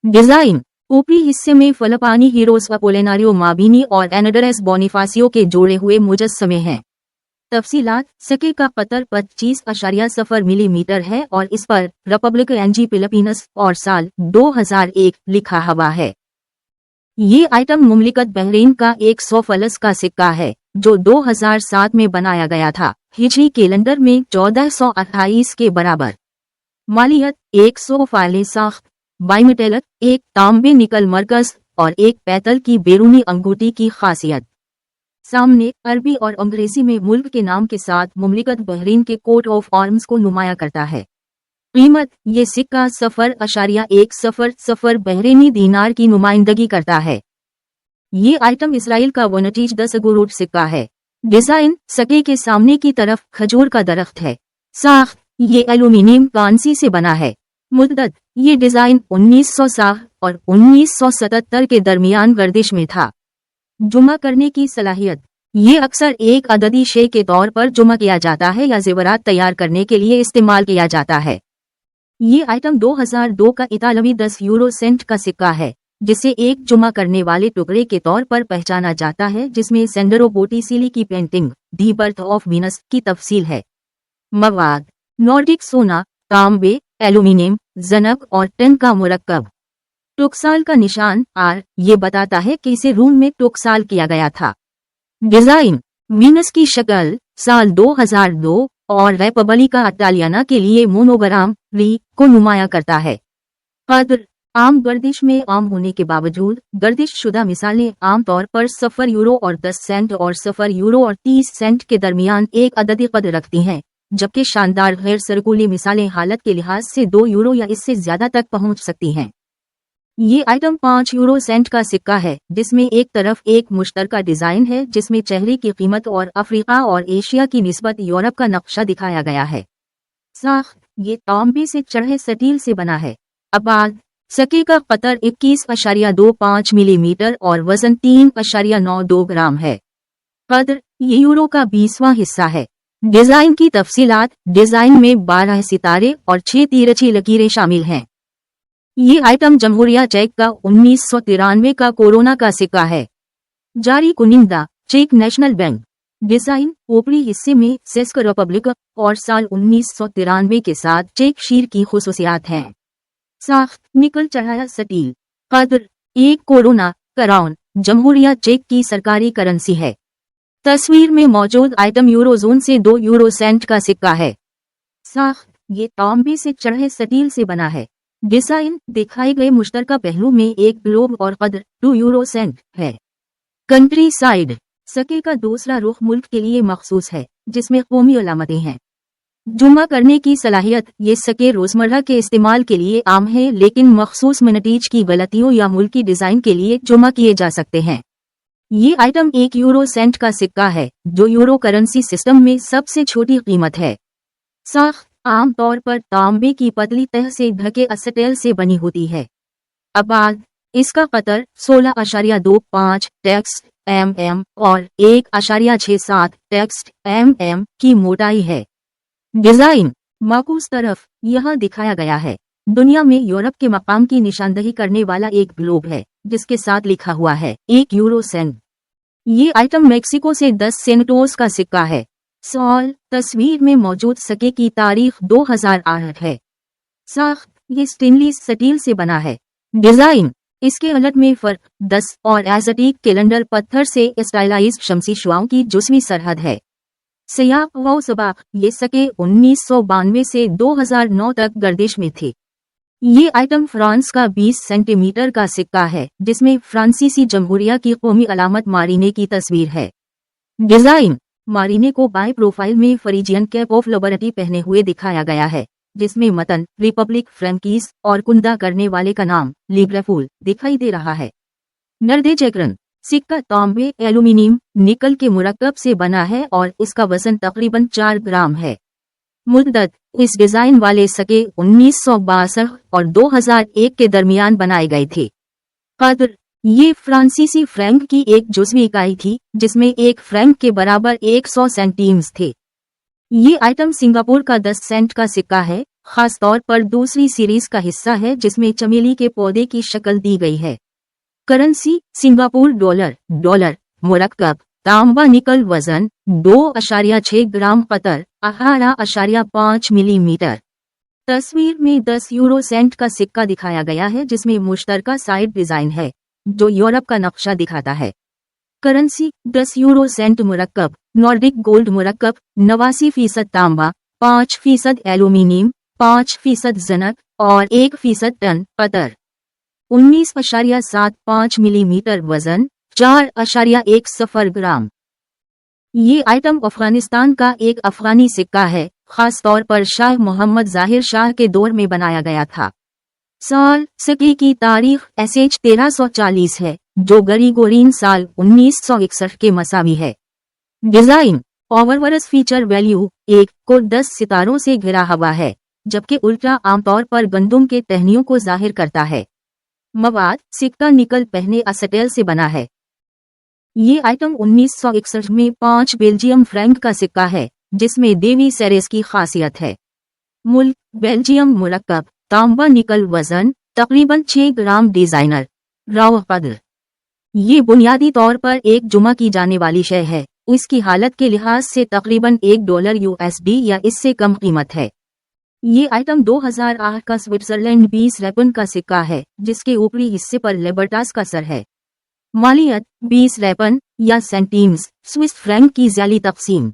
डिजाइन ऊपरी हिस्से में फलपानी हीरोज अपोलिनारियो माबिनी और एनाडरेस बोनिफासियो के जोड़े हुए मुजस्समे हैं। तफसीलात सिक्के का कतर 25.0 मिलीमीटर है और इस पर रिपब्लिक एनजी फिलिपीनस और साल 2001 लिखा हुआ है। ये आइटम मुमलिकत बहरीन का 100 फलस का सिक्का है जो 2007 में बनाया गया था, हिजरी कैलेंडर में 1428 के बराबर। मालियत 100 फाइलें साख्त बाइमेटेलक, एक तांबे निकल मरकज और एक पैतल की बैरूनी अंगूठी की खासियत। सामने अरबी और अंग्रेजी में मुल्क के नाम के साथ मुमलिकत बहरीन के कोट ऑफ आर्म्स को नुमाया करता है। कीमत ये सिक्का 0.100 बहरीनी दीनार की नुमाइंदगी करता है। ये आइटम इसराइल का वनटीज 10 गुरूट सिक्का है। डिजाइन सिक्के के सामने की तरफ खजूर का दरख्त है। साख्त ये एल्यूमिनियम कांसी से बना है। मुद्दत ये डिजाइन 1960 और 1977 के दरमियान गर्दिश में था। जुमा करने की सलाहियत ये अक्सर एक अददी शे के तौर पर जुमा किया जाता है या जेवरात तैयार करने के लिए इस्तेमाल किया जाता है। ये आइटम 2002 का इतालवी 10 यूरो सेंट का सिक्का है जिसे एक जुमा करने वाले टुकड़े के तौर पर पहचाना जाता है, जिसमें सेंडरो बोटिसिली की painting the birth of Venus की तफसील है। मवाद नॉर्डिक सोना, तांबे, एल्यूमिनियम, जनक और टिन का मुरक्कब। टुकसाल का निशान आर ये बताता है कि इसे रूम में टुकसाल किया गया था। डिजाइन वीनस की शक्ल साल 2002 और रेपब्लिका इटालियाना के लिए मोनोग्राम री को नुमाया करता है। कद्र आम गर्दिश में आम होने के बावजूद गर्दिश शुदा मिसालें आमतौर पर 0 यूरो और 10 सेंट और 0 यूरो और 30 सेंट के दरमियान एक अददी कद्र रखती हैं, जबकि शानदार गैर सरकुली मिसालें हालत के लिहाज से 2 यूरो या इससे ज्यादा तक पहुंच सकती हैं। ये आइटम 5 यूरो सेंट का सिक्का है जिसमें एक तरफ एक मुश्तरका डिजाइन है जिसमें चेहरे की कीमत और अफ्रीका और एशिया की निस्बत यूरोप का नक्शा दिखाया गया है। साख्त ये तांबे से चढ़े स्टील से बना है। आबाद सिक्के का कतर 21.25 मिलीमीटर और वजन 3.92 ग्राम है। कद्र ये यूरो का 20वां हिस्सा है। डिजाइन की तफसीलात डिजाइन में 12 सितारे और 6 तिरछी लकीरें शामिल हैं। ये आइटम जमहूरिया चेक का 1993 का कोरोना का सिक्का है। जारी कुनिंदा चेक नेशनल बैंक। डिजाइन ऊपरी हिस्से में चेक रिपब्लिक और साल 1993 के साथ चेक शीर की खुसूसियात हैं। साख्त निकल चढ़ाया स्टील। कद्र एक कोरोना कराउन जमहूरिया चेक की सरकारी करेंसी है। तस्वीर में मौजूद आइटम यूरोजोन से 2 यूरो सेंट का सिक्का है। साख्त ये तांबे से चढ़े स्टील से बना है। डिजाइन दिखाए गए मुश्तरका पहलू में एक ग्लोब और कद्र 2 यूरो सेंट है। कंट्री साइड सिक्के का दूसरा रुख मुल्क के लिए मखसूस है जिसमें कौमी अलामतें हैं। जुमा करने की सलाहियत ये सिक्के रोजमर्रा के इस्तेमाल के लिए आम है, लेकिन मखसूस मिनटीज की गलतियों या मुल्की डिजाइन के लिए जुमा किए जा सकते हैं। ये आइटम 1 यूरो सेंट का सिक्का है जो यूरो करेंसी सिस्टम में सबसे छोटी कीमत है। साख्त आमतौर पर तांबे की पतली तह से ढके अस्टेल से बनी होती है। आबाद इसका कतर 16.25 टेक्स्ट mm और 1.67 टेक्स्ट mm की मोटाई है। डिजाइन माकूस तरफ यह दिखाया गया है। दुनिया में यूरोप के मकाम की निशानदही करने वाला एक ग्लोब है जिसके साथ लिखा हुआ है 1 यूरो सेंट। ये आइटम मेक्सिको से 10 सेंटोस का सिक्का है। साल तस्वीर में मौजूद सिक्के की तारीख 2008 है। साख्त ये स्टेनलेस स्टील से बना है। डिजाइन इसके अलट में फर्क 10 और एज़टेक कैलेंडर पत्थर से स्टाइलाइज्ड शमसी शुआओं की जुस्वी सरहद है। सियाक व सबाक ये सिक्के 1992 से 2009 तक गर्दिश में थे। ये आइटम फ्रांस का 20 सेंटीमीटर का सिक्का है जिसमें फ्रांसीसी जमहूरिया की कौमी अलामत मारीने की तस्वीर है। डिजाइन मारीने को बाएं प्रोफाइल में फरीजियन कैप ऑफ लिबर्टी पहने हुए दिखाया गया है जिसमें मतन रिपब्लिक फ्रैंकीज और कुंदा करने वाले का नाम लिब्रेफुल दिखाई दे रहा है। नर्देजेग्रन सिक्का तांबे एल्यूमिनियम निकल के मुरक्कब से बना है और इसका वजन तकरीबन 4 ग्राम है। मुद्दत इस डिजाइन वाले सिक्के 1962 और 2001 के दरमियान बनाए गए थे। कद्र ये फ्रांसीसी फ्रैंक की एक जुज़वी इकाई थी जिसमें एक फ्रैंक के बराबर 100 सेंटीम्स थे। ये आइटम सिंगापुर का 10 सेंट का सिक्का है, खास तौर पर दूसरी सीरीज का हिस्सा है जिसमें चमेली के पौधे की शक्ल दी गई है। Currency Singapore dollar. डॉलर मुरक्कब तांबा निकल वजन 2.6 ग्राम कतर 18.5 मिलीमीटर। तस्वीर में 10 यूरो सेंट का सिक्का दिखाया गया है जिसमें मुश्तरका साइड डिजाइन है जो यूरोप का नक्शा दिखाता है। करेंसी 10 यूरो सेंट मुरक्कब नॉर्डिक गोल्ड मुरक्कब 89% तांबा 5% एल्यूमिनियम 5% जनक और 1% टन कतर। 19.75 मिलीमीटर वजन 4.10 ग्राम। ये आइटम अफगानिस्तान का एक अफगानी सिक्का है, खास तौर पर शाह मोहम्मद जाहिर शाह के दौर में बनाया गया था। साल सिक्के की तारीख SH 1340 है जो ग्रेगोरियन साल 1961 के मसावी है। डिजाइन ओवरवर्स फीचर वैल्यू 1 को 10 सितारों से घिरा हुआ है, जबकि उल्टा आमतौर पर गंदुम के टहनियों को जाहिर करता है। मवाद सिक्का निकल पहने असेटेल से बना है। ये आइटम 1961 में 5 बेल्जियम फ्रैंक का सिक्का है जिसमें देवी सेरेस की खासियत है। मुल्क बेल्जियम मुरक्कब तांबा निकल वजन तकरीबन 6 ग्राम। डिजाइनर राव कदर। ये बुनियादी तौर पर एक जुमा की जाने वाली शय है, इसकी हालत के लिहाज से तकरीबन $1 USD या इससे कम कीमत है। ये आइटम 2008 का स्विट्जरलैंड 20 रेपन का सिक्का है जिसके ऊपरी हिस्से पर लिबर्टास का सर है। मालियत 20 रेपन या सेंटीम्स स्विस फ्रैंक की ज़्याली तकसीम।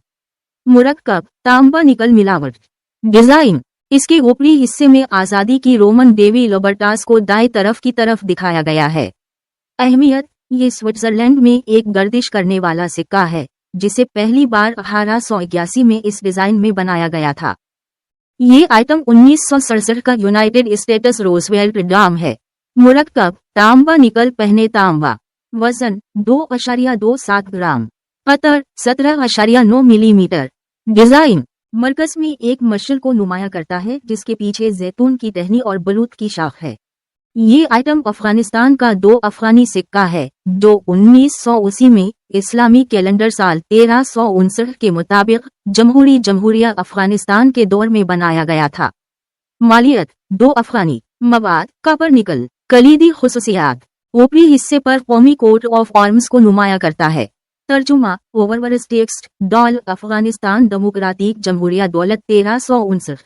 मुरक्कब तांबा निकल मिलावट। डिजाइन इसके ऊपरी हिस्से में आज़ादी की रोमन देवी लिबर्टास को दाएं तरफ की तरफ दिखाया गया है। अहमियत ये स्विट्जरलैंड में एक गर्दिश करने वाला सिक्का है जिसे पहली बार 1881 में इस डिजाइन में बनाया गया था। ये आइटम 1967 का यूनाइटेड स्टेट्स रोजवेल्ट डाम है। मुरक्कब तांबा निकल पहने तांबा वजन 2.27 ग्राम कतर 17.9 मिलीमीटर। डिजाइन मरकज में एक मशल को नुमाया करता है जिसके पीछे जैतून की टहनी और बलूत की शाख है। ये आइटम अफगानिस्तान का 2 अफगानी सिक्का है जो 1980 में इस्लामी कैलेंडर साल 1359 के मुताबिक जमहूरिया अफगानिस्तान के दौर में बनाया गया था। मालियत 2 अफगानी। मवाद कॉपर निकल। कलीदी खुसूसियात ऊपरी हिस्से पर कौमी कोट ऑफ आर्म्स को नुमाया करता है। तर्जुमा ओवरवर्स टेक्स्ट डॉल अफगानिस्तान डेमोक्रेटिक जमहूरिया दौलत 1359।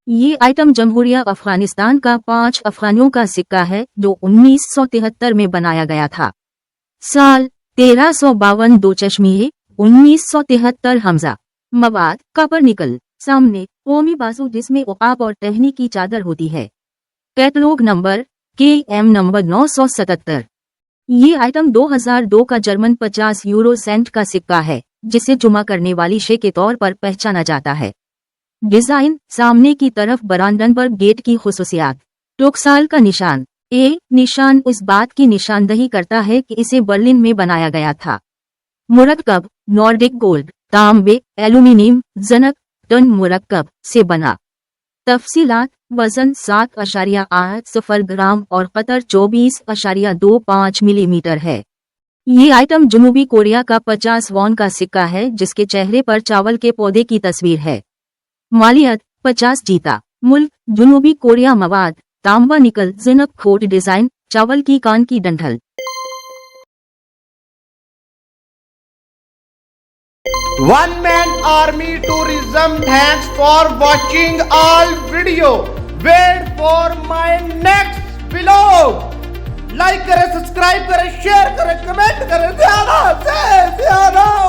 ये आइटम जमहूरिया अफगानिस्तान का 5 अफगानियों का सिक्का है जो 1973 में बनाया गया था। साल 1352 दो चश्मीहे 1973 हमजा। मवाद कॉपर निकल। सामने कौमी बाजू जिसमें उकाब और टहनी की चादर होती है। Catalogue number KM number 977। ये आइटम 2002 का जर्मन 50 यूरो सेंट का सिक्का है जिसे जुमा करने वाली शे के तौर पर पहचाना जाता है। डिजाइन सामने की तरफ ब्रांडनबर्ग गेट की खुसूसियात। टोक्साल का निशान निशान उस बात की निशानदही करता है कि इसे बर्लिन में बनाया गया था। मुरक्कब नॉर्डिक गोल्ड तांबे एल्यूमिनियम जनक टन मुरक्कब से बना। तफसीलात वजन 7.80 ग्राम और कतर 24.25 मिलीमीटर है। ये आइटम जनूबी कोरिया का 50 वॉन का सिक्का है जिसके चेहरे पर चावल के पौधे की तस्वीर है। मालियत 50 जीता। मुल्क जनूबी कोरिया। मवाद तांबा निकल जिनक खोट। डिजाइन चावल की कान की डंठल। One man army tourism. Thanks for watching all video. Wait for my next vlog. Like करें, सब्सक्राइब करें, शेयर करें, कमेंट करें, ध्यान से ध्यान।